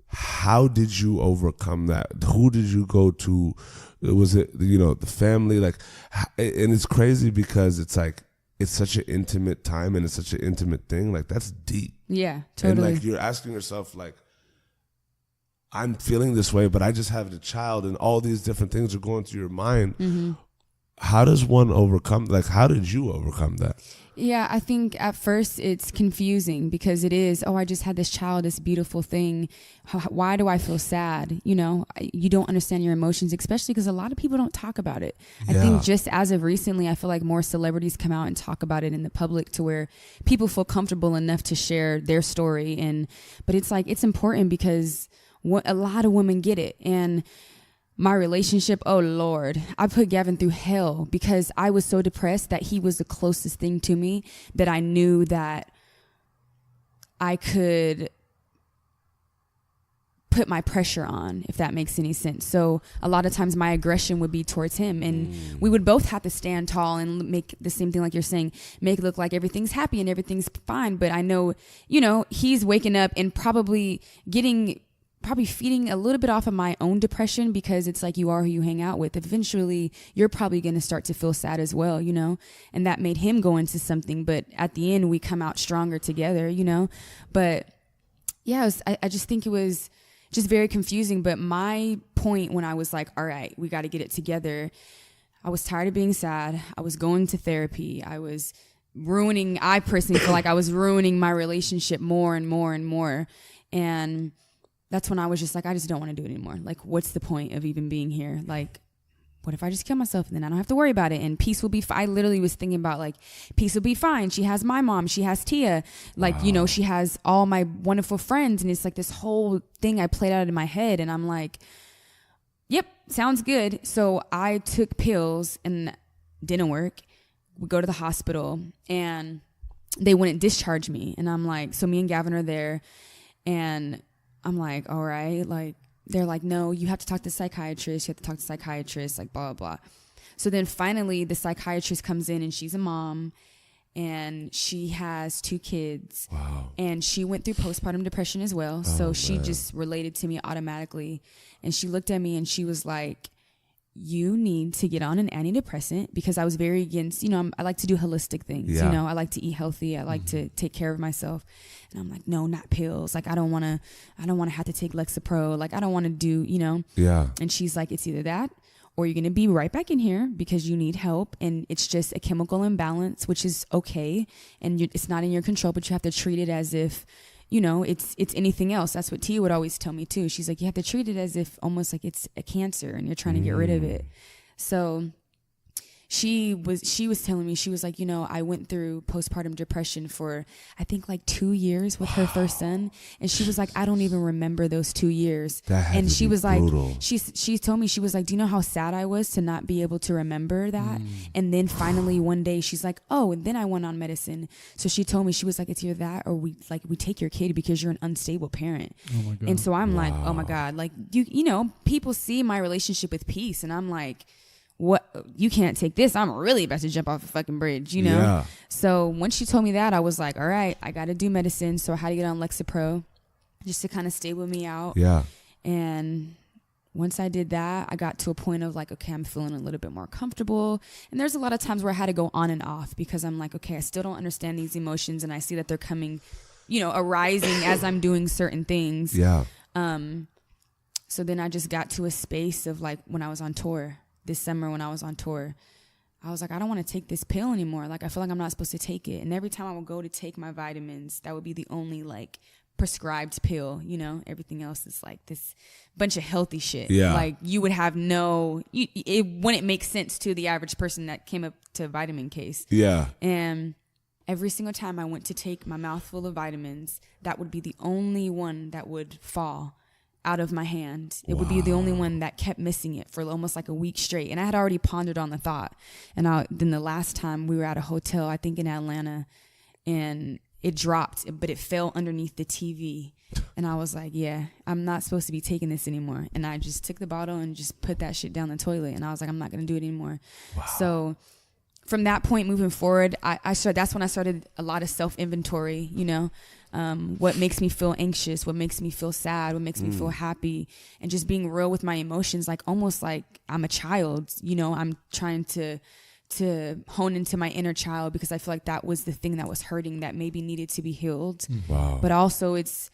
how did you overcome that? Who did you go to? Was it, you know, the family? Like, and it's crazy because it's like, it's such an intimate time and it's such an intimate thing. Like, that's deep. Yeah, totally. And like, you're asking yourself, like, I'm feeling this way, but I just have the child and all these different things are going through your mind. How does one overcome, like, how did you overcome that? Yeah, I think at first it's confusing because it is, oh, I just had this child, this beautiful thing. Why do I feel sad? You know, you don't understand your emotions, especially because a lot of people don't talk about it. I think just as of recently, I feel like more celebrities come out and talk about it in the public to where people feel comfortable enough to share their story. But it's like, it's important because a lot of women get it. And my relationship, oh Lord, I put Gavin through hell because I was so depressed that he was the closest thing to me that I knew that I could put my pressure on, if that makes any sense. So a lot of times my aggression would be towards him, and we would both have to stand tall and make the same thing like you're saying, make it look like everything's happy and everything's fine. But I know, you know, he's waking up and probably feeding a little bit off of my own depression because it's like you are who you hang out with. Eventually, you're probably going to start to feel sad as well, you know, and that made him go into something. But at the end, we come out stronger together, you know. But yeah, I just think it was just very confusing. But my point when I was like, all right, we got to get it together, I was tired of being sad. I was going to therapy. I personally feel like I was ruining my relationship more and more and more. And that's when I was just like, I just don't want to do it anymore. Like, what's the point of even being here? Like, what if I just kill myself and then I don't have to worry about it? And peace will be fine. I literally was thinking about, like, peace will be fine. She has my mom. She has Tia. Like, you know, she has all my wonderful friends. And it's like this whole thing I played out in my head. And I'm like, yep, sounds good. So I took pills and didn't work. We go to the hospital and they wouldn't discharge me. And I'm like, so me and Gavin are there and I'm like, all right, like, they're like, no, you have to talk to the psychiatrist. You have to talk to the psychiatrist, like, blah, blah, blah. So then finally the psychiatrist comes in and she's a mom and she has 2 kids. Wow. And she went through postpartum depression as well. So she just related to me automatically. And she looked at me and she was like, you need to get on an antidepressant, because I was very against, you know, I like to do holistic things. You know, I like to eat healthy. I like to take care of myself. And I'm like, no, not pills. Like, I don't want to have to take Lexapro. Like, I don't want to do, you know. Yeah. And she's like, it's either that or you're going to be right back in here because you need help. And it's just a chemical imbalance, which is okay. And it's not in your control, but you have to treat it as if, you know, it's anything else. That's what Tia would always tell me too. She's like, you have to treat it as if almost like it's a cancer and you're trying to get rid of it. So she was telling me, she was like, you know, I went through postpartum depression for, I think, like 2 years with her first son. And she was like, I don't even remember those 2 years. And she was brutal. Like, she told me, she was like, do you know how sad I was to not be able to remember that? And then finally one day she's like, oh, and then I went on medicine. So she told me, she was like, it's either that or we take your kid because you're an unstable parent. Oh my God. And so I'm like, oh my God, like, you know, people see my relationship with peace and I'm like, what, you can't take this. I'm really about to jump off a fucking bridge, you know? Yeah. So once she told me that, I was like, all right, I got to do medicine. So I had to get on Lexapro just to kind of stable me out. Yeah. And once I did that, I got to a point of like, okay, I'm feeling a little bit more comfortable. And there's a lot of times where I had to go on and off because I'm like, okay, I still don't understand these emotions. And I see that they're coming, you know, arising as I'm doing certain things. Yeah. So then I just got to a space of like when I was on tour. This summer when I was on tour, I was like, I don't want to take this pill anymore. Like, I feel like I'm not supposed to take it. And every time I would go to take my vitamins, that would be the only like prescribed pill, you know, everything else is like this bunch of healthy shit. Yeah. Like you would have it wouldn't make sense to the average person that came up to vitamin case. Yeah. And every single time I went to take my mouthful of vitamins, that would be the only one that would fall out of my hand. It would be the only one that kept missing it for almost like a week straight. And I had already pondered on the thought. And then the last time we were at a hotel, I think in Atlanta, and it dropped, but it fell underneath the TV. And I was like, yeah, I'm not supposed to be taking this anymore. And I just took the bottle and just put that shit down the toilet. And I was like, I'm not going to do it anymore. Wow. So from that point moving forward, that's when I started a lot of self-inventory, you know, what makes me feel anxious, what makes me feel sad, what makes me feel happy, and just being real with my emotions, like almost like I'm a child, you know. I'm trying to hone into my inner child, because I feel like that was the thing that was hurting, that maybe needed to be healed. Wow. But also it's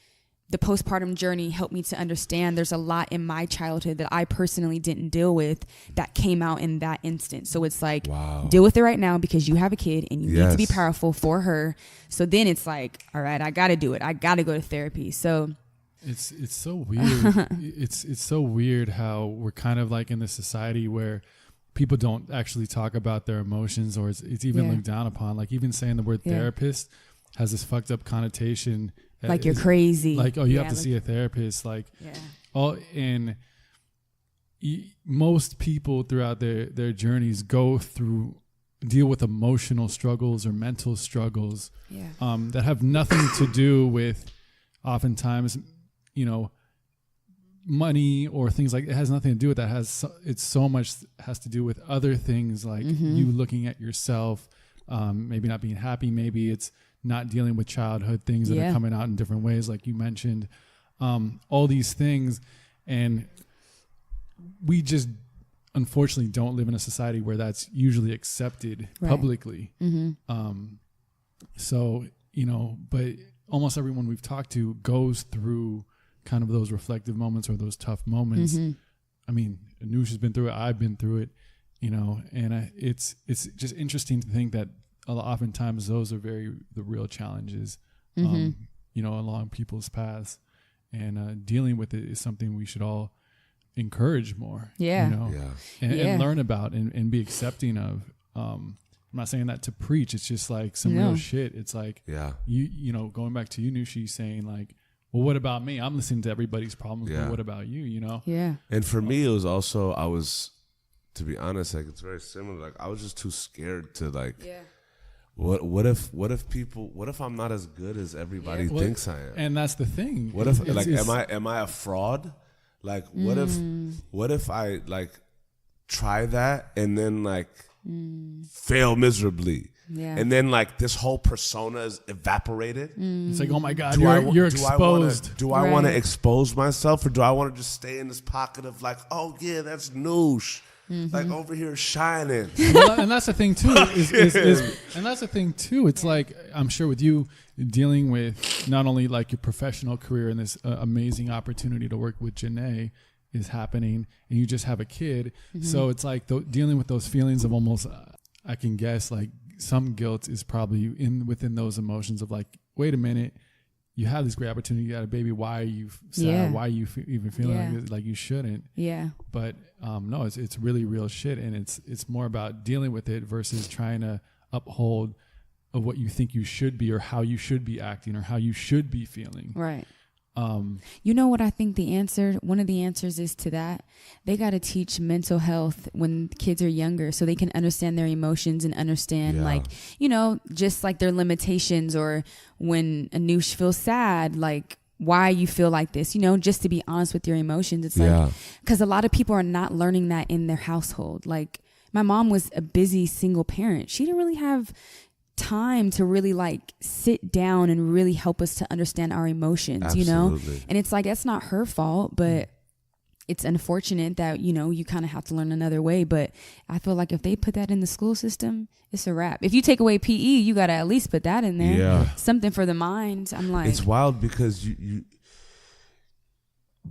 the postpartum journey helped me to understand there's a lot in my childhood that I personally didn't deal with that came out in that instant. So it's like, deal with it right now because you have a kid and you need to be powerful for her. So then it's like, all right, I got to do it. I got to go to therapy. So it's so weird. it's so weird how we're kind of like in this society where people don't actually talk about their emotions, or it's even looked down upon. Like even saying the word therapist has this fucked up connotation. Like you're crazy. Like, oh, you have to see a therapist. Like, most people throughout their journeys deal with emotional struggles or mental struggles that have nothing to do with, oftentimes, you know, money or things like. It has nothing to do with that. It's so much has to do with other things, like you looking at yourself, maybe not being happy, maybe it's not dealing with childhood things that are coming out in different ways, like you mentioned, all these things. And we just unfortunately don't live in a society where that's usually accepted publicly. So, you know, but almost everyone we've talked to goes through kind of those reflective moments or those tough moments. I mean, Anoush has been through it. I've been through it, you know, and it's just interesting to think that oftentimes those are the real challenges, you know, along people's paths, and dealing with it is something we should all encourage more, you know, and learn about and be accepting of. I'm not saying that to preach. It's just like some real shit. It's like, you know, going back to you, Nushi, saying like, well, what about me? I'm listening to everybody's problems, but what about you, you know? Yeah. And for me, it was also, to be honest, like it's very similar. Like I was just too scared to like, What if I'm not as good as everybody thinks I am? And that's the thing. What if am I a fraud? Like what if I like try that and then like fail miserably? Yeah. And then like this whole persona is evaporated. It's like, oh my God, you're exposed. Do I want to expose myself, or do I want to just stay in this pocket of like, oh yeah, that's Noosh. Like over here shining. Well, and that's the thing too. And that's the thing too. It's like, I'm sure with you dealing with not only like your professional career and this amazing opportunity to work with Janae is happening, and you just have a kid. So it's like dealing with those feelings of almost, I can guess, like some guilt is probably within those emotions of like, wait a minute, you have this great opportunity, you got a baby, why are you sad? Why are you even feeling like you shouldn't? Yeah. But no, it's really real shit, and it's more about dealing with it versus trying to uphold of what you think you should be, or how you should be acting, or how you should be feeling. Right. You know what I think one of the answers is to that? They got to teach mental health when kids are younger, so they can understand their emotions and understand like, you know, just like their limitations, or when Anoush feels sad, like why you feel like this, you know, just to be honest with your emotions. It's like, because a lot of people are not learning that in their household. Like my mom was a busy single parent. She didn't really have time to really like sit down and really help us to understand our emotions. Absolutely. You know, and it's like, that's not her fault, but it's unfortunate that, you know, you kind of have to learn another way. But I feel like if they put that in the school system, it's a wrap. If you take away PE, you got to at least put that in there. Something for the mind. I'm like, it's wild because you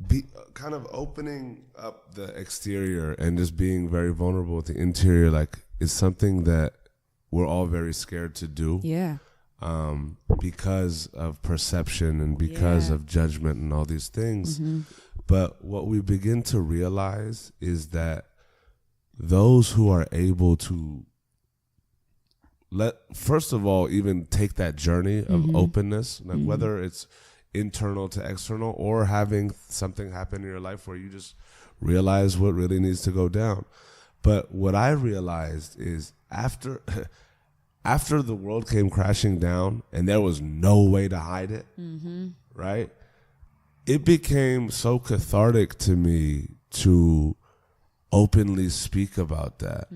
be kind of opening up the exterior and just being very vulnerable with the interior, like, is something that we're all very scared to do. Yeah. because of perception and because of judgment and all these things. But what we begin to realize is that those who are able to first of all, even take that journey of openness, like whether it's internal to external or having something happen in your life where you just realize what really needs to go down. But what I realized is after the world came crashing down and there was no way to hide it, right? It became so cathartic to me to openly speak about that,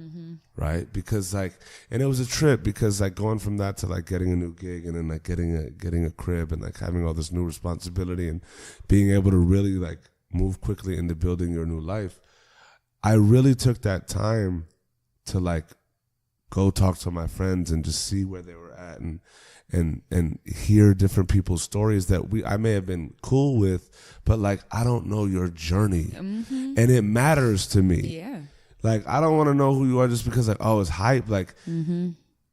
right? Because and it was a trip because going from that to getting a new gig and then getting a crib and having all this new responsibility and being able to really move quickly into building your new life. I really took that time to go talk to my friends and just see where they were at and hear different people's stories that I may have been cool with, but I don't know your journey, and it matters to me. Yeah, I don't want to know who you are just because it's hype.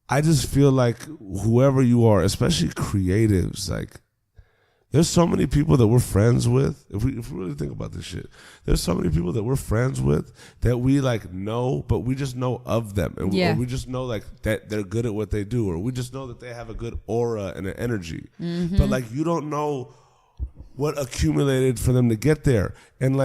I just feel whoever you are, especially creatives, there's so many people that we're friends with. If we really think about this shit, there's so many people that we're friends with that we know, but we just know of them, and or we just know that they're good at what they do, or we just know that they have a good aura and an energy. But you don't know what accumulated for them to get there, and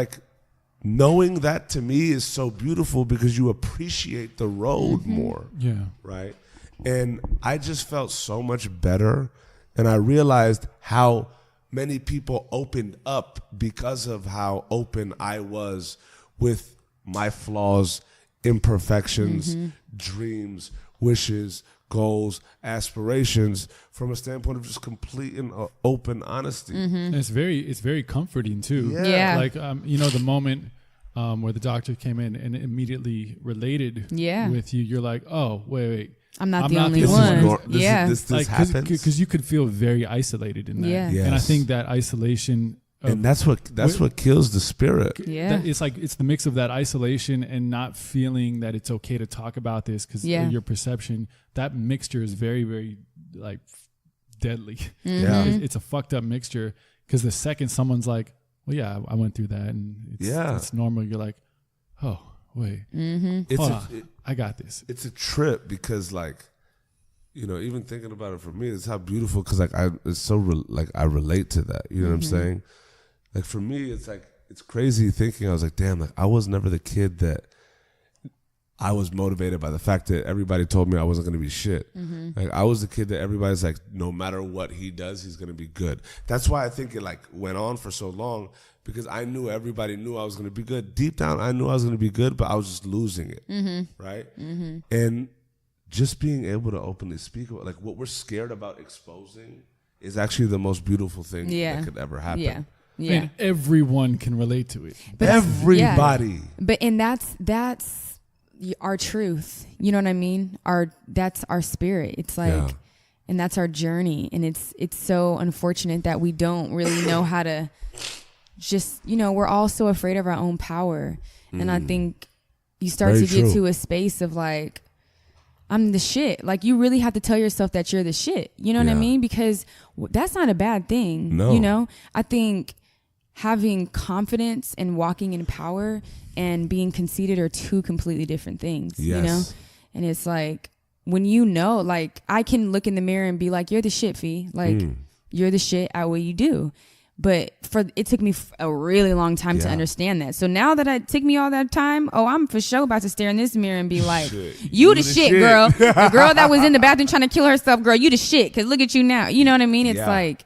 knowing that to me is so beautiful because you appreciate the road more. Yeah, right. And I just felt so much better, and I realized how many people opened up because of how open I was with my flaws, imperfections, dreams, wishes, goals, aspirations from a standpoint of just complete and open honesty. And it's very comforting too. Yeah. The moment where the doctor came in and immediately related with you, you're like, oh, wait. I'm not the only one. This happens because you could feel very isolated in that. Yeah. Yes. And I think that isolation, and that's what kills the spirit. Yeah, it's the mix of that isolation and not feeling that it's okay to talk about this because your perception. That mixture is very, very deadly. Yeah, it's a fucked up mixture because the second someone's like, well, yeah, I went through that and it's normal. You're like, oh. Wait, I got this. It's a trip because, even thinking about it for me, it's how beautiful because, it's so I relate to that. You know what I'm saying? For me, it's crazy thinking. I was damn, I was never the kid that I was motivated by the fact that everybody told me I wasn't going to be shit. I was the kid that everybody's no matter what he does, he's going to be good. That's why I think it went on for so long. Because I knew everybody knew I was going to be good. Deep down, I knew I was going to be good, but I was just losing it, right? And just being able to openly speak about what we're scared about exposing is actually the most beautiful thing that could ever happen. Yeah, and everyone can relate to it. But everybody. But that's our truth. You know what I mean? That's our spirit. It's and that's our journey. And it's so unfortunate that we don't really know how to. Just, we're all so afraid of our own power. And I think you start to get to a space of I'm the shit. You really have to tell yourself that you're the shit. You know what I mean? Because that's not a bad thing. No. I think having confidence and walking in power and being conceited are two completely different things. Yes. And it's when I can look in the mirror and be you're the shit, Fee. You're the shit at what you do. But it took me a really long time to understand that. So now that it took me all that time, I'm for sure about to stare in this mirror and be you the shit, girl. The girl that was in the bathroom trying to kill herself, girl, you the shit. Because look at you now. You know what I mean? It's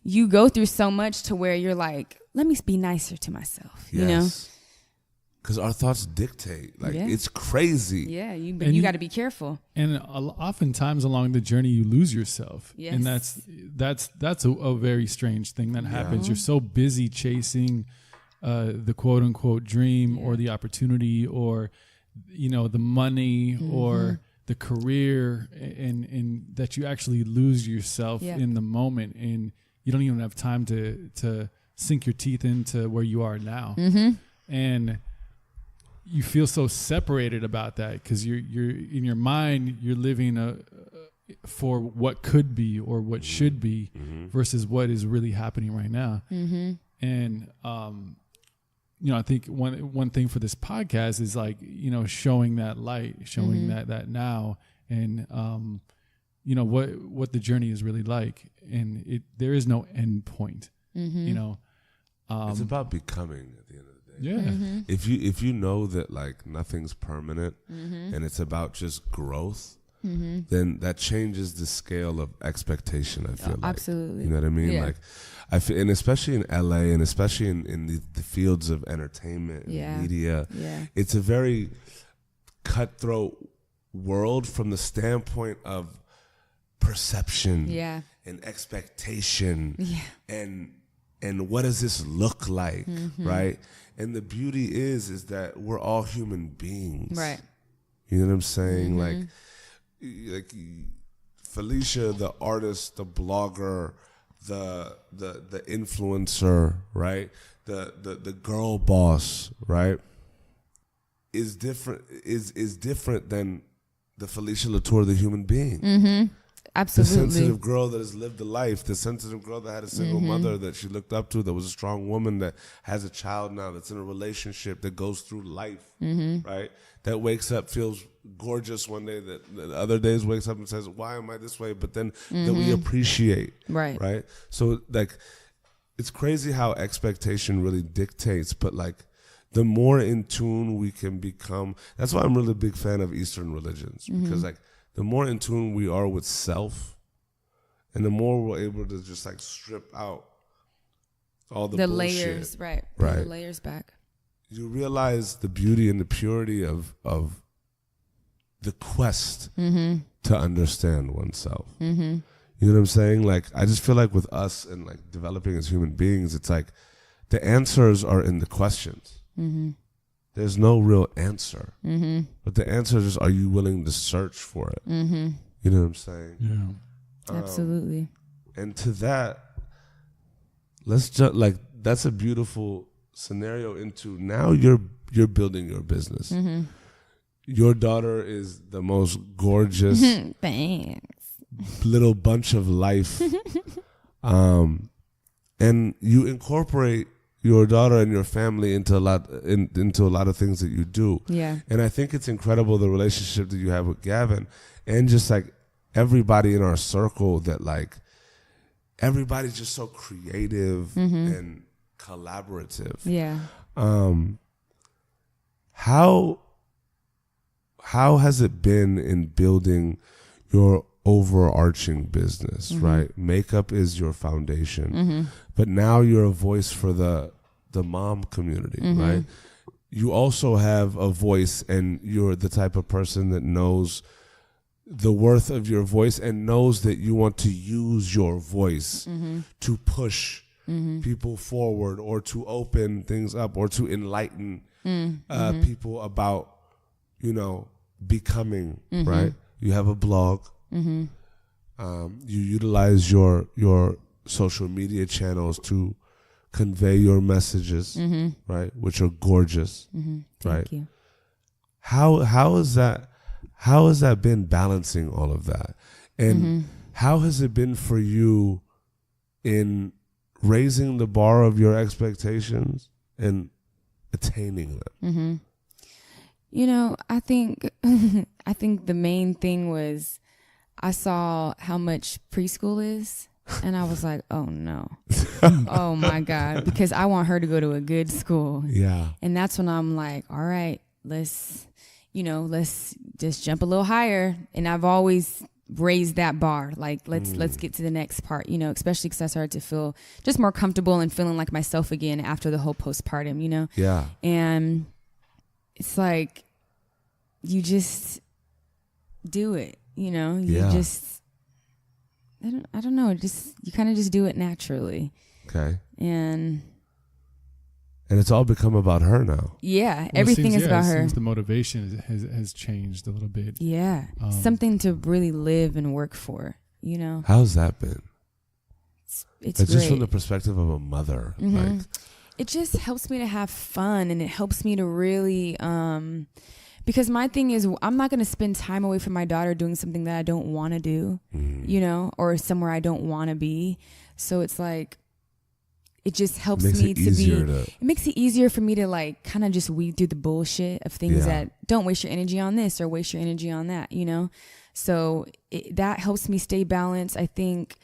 you go through so much to where you're let me be nicer to myself. Yes. You know? Because our thoughts dictate. It's crazy. Yeah, you got to be careful. And oftentimes along the journey, you lose yourself. Yes. And that's a very strange thing that happens. You're so busy chasing the quote unquote dream or the opportunity or, the money or the career and that you actually lose yourself in the moment. And you don't even have time to sink your teeth into where you are now. And you feel so separated about that because you're in your mind, you're living for what could be or what should be versus what is really happening right now. And I think one thing for this podcast is like, showing that light, showing that now, and what the journey is really like, and there is no end point. It's about becoming at the end of the day. Yeah. If you know that like nothing's permanent and it's about just growth, then that changes the scale of expectation. I feel like, absolutely. You know what I mean? Yeah. Like I feel, and especially in LA, and especially in the fields of entertainment and media, it's a very cutthroat world from the standpoint of perception and expectation and what does this look like, right? And the beauty is that we're all human beings, right? You know what I'm saying? Like Felicia, the artist, the blogger, the influencer, right? The girl boss, right? Is different than the Felicia La Tour, the human being. Absolutely. The sensitive girl that has lived a life, the sensitive girl that had a single mother that she looked up to, that was a strong woman, that has a child now, that's in a relationship, that goes through life, right? That wakes up, feels gorgeous one day, that the other days wakes up and says, why am I this way? But then that we appreciate, right? So like, it's crazy how expectation really dictates, but like, the more in tune we can become, that's why I'm really a big fan of Eastern religions, because like, the more in tune we are with self, and the more we're able to just like strip out all the bullshit, layers, right? Right. Put the layers back. You realize the beauty and the purity of the quest to understand oneself. You know what I'm saying? Like, I just feel like with us and like developing as human beings, it's like the answers are in the questions. There's no real answer. But the answer is, are you willing to search for it? You know what I'm saying? Yeah. Absolutely. And to that, let's just like, that's a beautiful scenario into now you're building your business. Your daughter is the most gorgeous Thanks. little bunch of life. And you incorporate your daughter and your family into a lot of things that you do. Yeah. And I think it's incredible, the relationship that you have with Gavin, and just like everybody in our circle, that like everybody's just so creative and collaborative. Yeah. How has it been in building your overarching business, right? Makeup is your foundation, but now you're a voice for the mom community, right? You also have a voice, and you're the type of person that knows the worth of your voice and knows that you want to use your voice to push people forward, or to open things up, or to enlighten people about, becoming, right? You have a blog. You utilize your social media channels to convey your messages, right? Which are gorgeous, right? Thank you. How has that been, balancing all of that? And how has it been for you in raising the bar of your expectations and attaining them? I think the main thing was, I saw how much preschool is, and I was like, oh no. Oh my God. Because I want her to go to a good school. Yeah. And that's when I'm like, all right, let's just jump a little higher. And I've always raised that bar. Like, let's get to the next part, especially because I started to feel just more comfortable and feeling like myself again after the whole postpartum, Yeah. And it's like, you just do it. Just, I don't know, just, you kind of just do it naturally. Okay. And it's all become about her now. Yeah. Well, everything is about her. Seems the motivation has changed a little bit. Yeah. Something to really live and work for, How's that been? It's just great. from the perspective of a mother. Like, it just helps me to have fun, and it helps me to really Because my thing is, I'm not going to spend time away from my daughter doing something that I don't want to do, you know, or somewhere I don't want to be. So it's like, it just helps me to be, it makes it easier for me to like kind of just weed through the bullshit of things that don't waste your energy on this or waste your energy on that, you know? So that helps me stay balanced. I think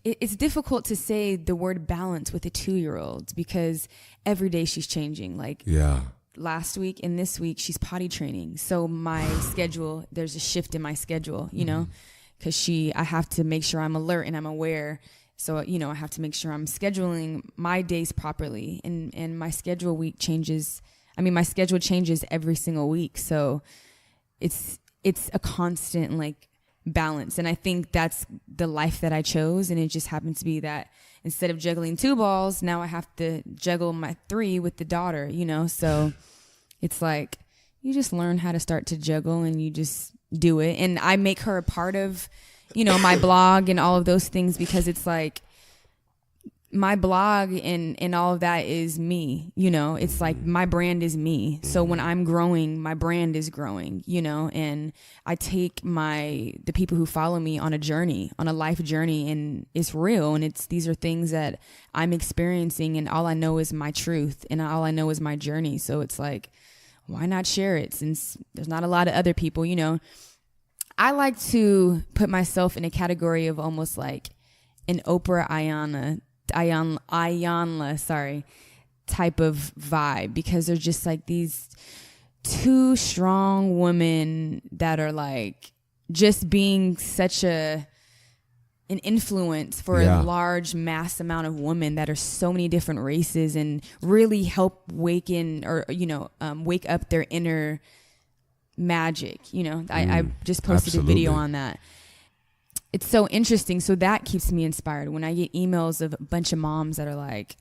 it's difficult to say the word balance with a 2-year-old because every day she's changing. Like, last week and this week she's potty training, so my schedule, there's a shift in my schedule, you know, because I have to make sure I'm alert and I'm aware. So, you know, I have to make sure I'm scheduling my days properly, and my schedule changes every single week. So it's a constant like balance, and I think that's the life that I chose. And it just happens to be that instead of juggling 2 balls, now I have to juggle my 3 with the daughter, you know? So it's like, you just learn how to start to juggle and you just do it. And I make her a part of, you know, my blog and all of those things, because it's like, my blog and all of that is me, you know. It's like my brand is me. So when I'm growing, my brand is growing, you know, and I take the people who follow me on a life journey, and it's real. And these are things that I'm experiencing, and all I know is my truth, and all I know is my journey. So it's like, why not share it, since there's not a lot of other people, you know? I like to put myself in a category of almost like an Oprah Ayanla type of vibe, because they're just like these 2 strong women that are like just being such an influence for a large mass amount of women that are so many different races, and really help wake up their inner magic, you know. I just posted a video on that. It's so interesting. So that keeps me inspired when I get emails of a bunch of moms that are like,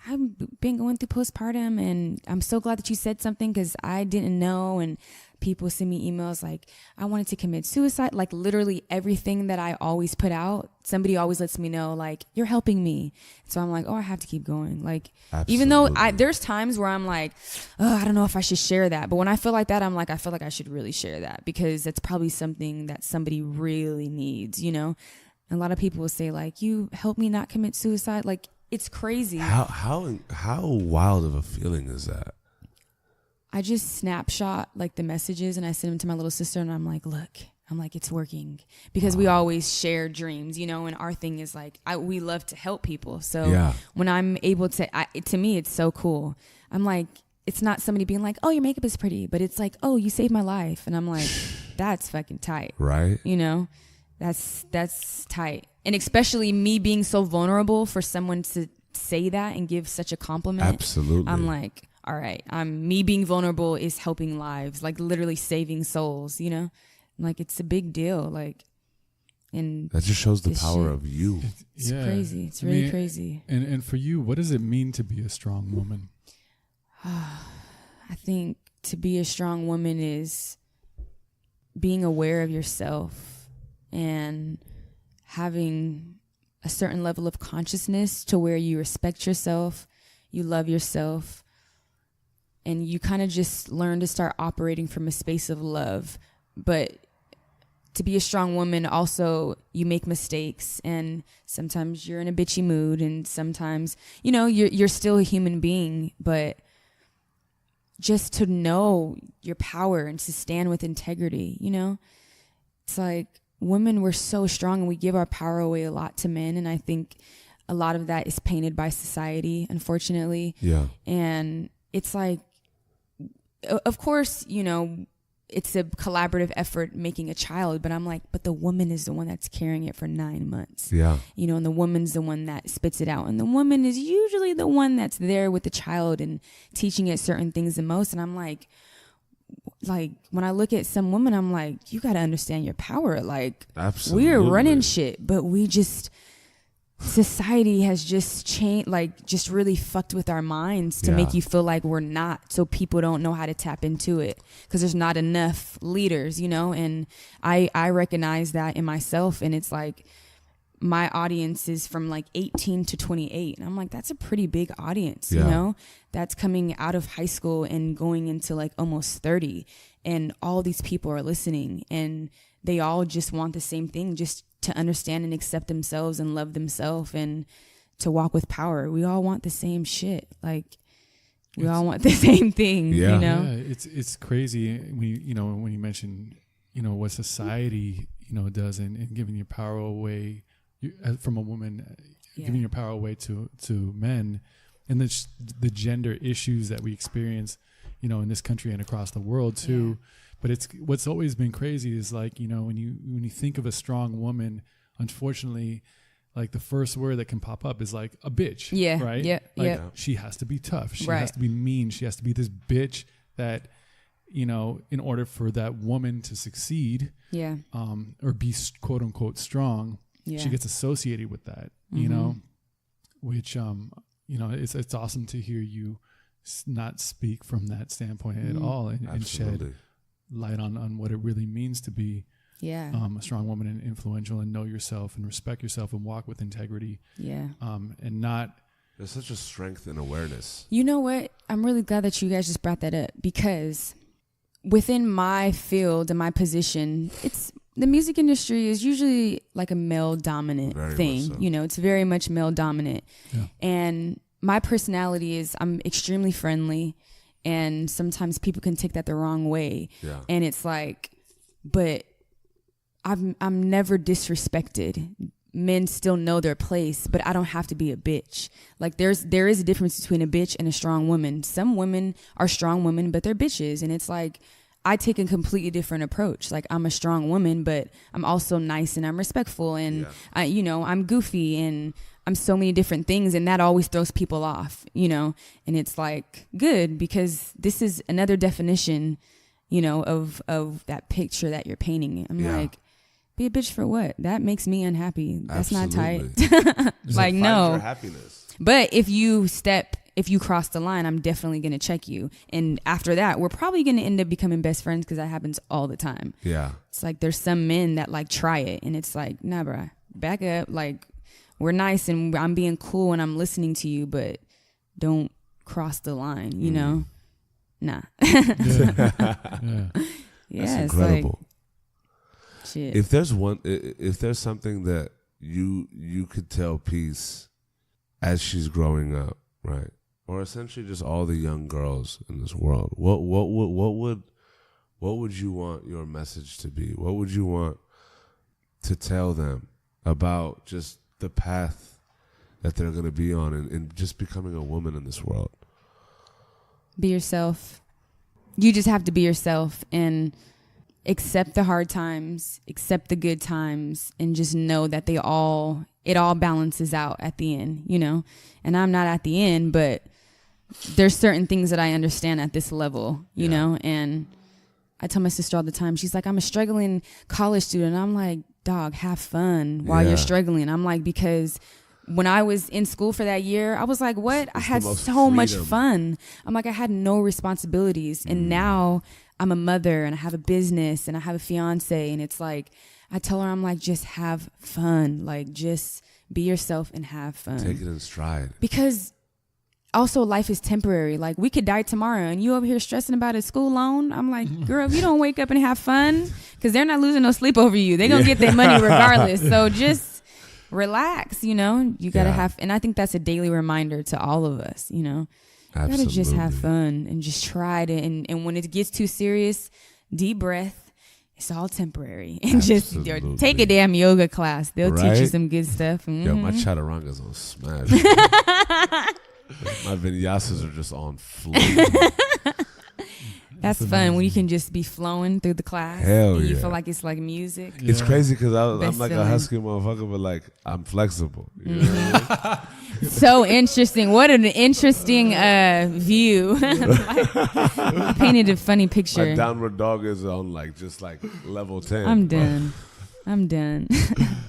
I've been going through postpartum and I'm so glad that you said something because I didn't know. And people send me emails like, I wanted to commit suicide. Like literally everything that I always put out, somebody always lets me know, like, you're helping me. So I'm like, oh, I have to keep going. Like, absolutely. Even though there's times where I'm like, oh, I don't know if I should share that. But when I feel like that, I'm like, I feel like I should really share that, because that's probably something that somebody really needs, you know? And a lot of people will say like, you help me not commit suicide. Like, it's crazy. How wild of a feeling is that? I just snapshot like the messages and I send them to my little sister, and I'm like, look, it's working, because we always share dreams, you know, and our thing is like, we love to help people. So when I'm able to me, it's so cool. I'm like, it's not somebody being like, oh, your makeup is pretty, but it's like, oh, you saved my life. And I'm like, that's fucking tight. Right. You know, that's tight. And especially me being so vulnerable for someone to say that and give such a compliment. Absolutely. I'm like, all right, me being vulnerable is helping lives, like literally saving souls, you know? Like, it's a big deal. Like, and that just shows the power of you. It's crazy. It's really crazy. And for you, what does it mean to be a strong woman? I think to be a strong woman is being aware of yourself and having a certain level of consciousness to where you respect yourself, you love yourself, and you kind of just learn to start operating from a space of love. But to be a strong woman, also, you make mistakes, and sometimes you're in a bitchy mood, and sometimes, you know, you're still a human being, but just to know your power and to stand with integrity, you know? It's like, women, we're so strong and we give our power away a lot to men, and I think a lot of that is painted by society, unfortunately. Yeah. And it's like, of course, you know, it's a collaborative effort making a child, but I'm like, but the woman is the one that's carrying it for 9 months. Yeah. You know, and the woman's the one that spits it out. And the woman is usually the one that's there with the child and teaching it certain things the most. And I'm like, when I look at some women, I'm like, you got to understand your power. Like, absolutely, we're running shit, but society has just changed, like, just really fucked with our minds to make you feel like we're not, so people don't know how to tap into it because there's not enough leaders, you know. And I recognize that in myself, and it's like, my audience is from like 18 to 28. And I'm like, that's a pretty big audience, you know, that's coming out of high school and going into like almost 30. And all these people are listening, and they all just want the same thing, just to understand and accept themselves and love themselves and to walk with power. We all want the same shit. Like, we all want the same thing, you know? Yeah, it's crazy when you mention, what society, does in giving your power away from a woman, giving your power away to men, and the gender issues that we experience, in this country and across the world too. Yeah. But it's what's always been crazy is like, when you think of a strong woman, unfortunately, like the first word that can pop up is like a bitch. Yeah. Right? Yeah. Like, yeah. She has to be tough. She has to be mean. She has to be this bitch that, in order for that woman to succeed, or be quote unquote strong, she gets associated with that, which, it's awesome to hear you not speak from that standpoint at all and shed light on what it really means to be a strong woman and influential, and know yourself and respect yourself and walk with integrity. And not. There's such a strength and awareness. You know what? I'm really glad that you guys just brought that up, because within my field and my position, the music industry is usually like a male dominant thing. So. It's very much male dominant. Yeah. And my personality is I'm extremely friendly, and sometimes people can take that the wrong way. Yeah. And it's like, but I'm never disrespected. Men still know their place, but I don't have to be a bitch. Like there is a difference between a bitch and a strong woman. Some women are strong women, but they're bitches. And it's like, I take a completely different approach. Like, I'm a strong woman, but I'm also nice and I'm respectful, and I'm goofy, and I'm so many different things, and that always throws people off, and it's like good, because this is another definition, of that picture that you're painting. I'm like, be a bitch for what? That makes me unhappy. That's Absolutely. Not tight. Like, no. Your happiness. But if you cross the line, I'm definitely going to check you. And after that, we're probably going to end up becoming best friends, because that happens all the time. Yeah. It's like there's some men that like try it, and it's like, nah, bruh, back up. Like, we're nice and I'm being cool and I'm listening to you, but don't cross the line, Nah. That's incredible. Like, shit. If there's something that you could tell Peace as she's growing up, right? Or essentially just all the young girls in this world, what would you want your message to be? What would you want to tell them about just the path that they're going to be on and just becoming a woman in this world? Be yourself. You just have to be yourself and accept the hard times, accept the good times, and just know that it all balances out at the end, And I'm not at the end, but there's certain things that I understand at this level, you know, and I tell my sister all the time, she's like, I'm a struggling college student. I'm like, dog, have fun while you're struggling. I'm like, because when I was in school for that year, I was like, what? I had so much fun. I'm like, I had no responsibilities. And now I'm a mother and I have a business and I have a fiance. And it's like, I tell her, I'm like, just have fun. Like, just be yourself and have fun. Take it in stride. Because also life is temporary. Like, we could die tomorrow and you over here stressing about a school loan. I'm like, girl, if you don't wake up and have fun, because they're not losing no sleep over you. They're going to get their money regardless. So just relax, you got to have, and I think that's a daily reminder to all of us, you got to just have fun and just try to, and when it gets too serious, deep breath. It's all temporary. And just take a damn yoga class. They'll teach you some good stuff. Mm-hmm. Yo, my chaturanga's on smash. My vinyasas are just on fleek. That's fun when you can just be flowing through the class. Hell and you feel like it's like music. It's crazy because I'm like a husky motherfucker, but like I'm flexible. You know what I mean? So interesting. What an interesting view. I painted a funny picture. My downward dog is on like just like level 10. I'm done.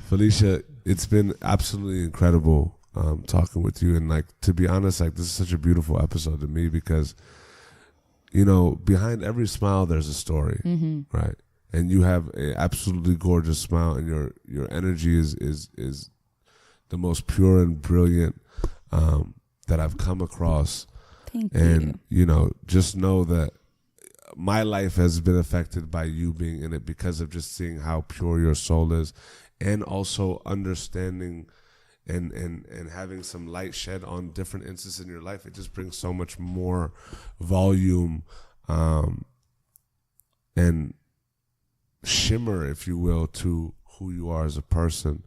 Felicia, it's been absolutely incredible talking with you, and like, to be honest, like, this is such a beautiful episode to me because, behind every smile there's a story, right? And you have an absolutely gorgeous smile, and your energy is the most pure and brilliant that I've come across. Thank and just know that my life has been affected by you being in it because of just seeing how pure your soul is, and also understanding and having some light shed on different instances in your life. It just brings so much more volume and shimmer, if you will, to who you are as a person.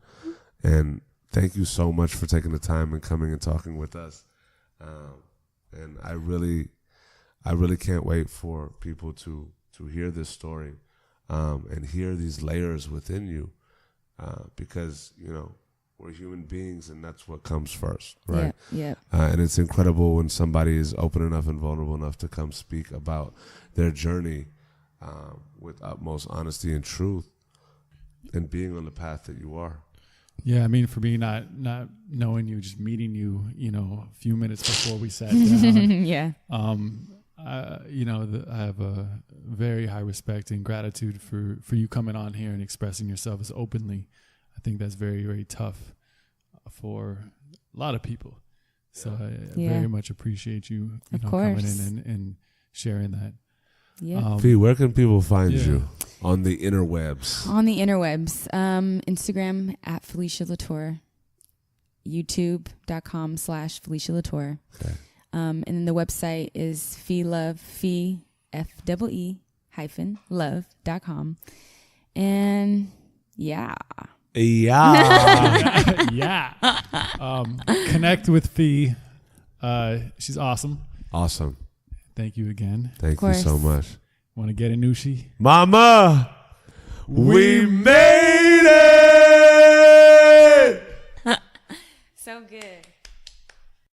And thank you so much for taking the time and coming and talking with us. And I really can't wait for people to hear this story and hear these layers within you, because we're human beings, and that's what comes first, right? Yeah. And it's incredible when somebody is open enough and vulnerable enough to come speak about their journey with utmost honesty and truth, and being on the path that you are. Yeah, I mean, for me, not knowing you, just meeting you, a few minutes before we sat down. Yeah. I have a very high respect and gratitude for you coming on here and expressing yourself as openly. I think that's very, very tough for a lot of people. So I very much appreciate you, coming in and sharing that. Yeah. Fee, where can people find you on the interwebs? On the interwebs, Instagram at Felicia La Tour, YouTube.com/Felicia La Tour. Okay. And then the website is FEE-love.com. And yeah. Connect with Fee. She's awesome. Awesome. Thank you again. Thank you so much. Want to get a Nushi? Mama, we made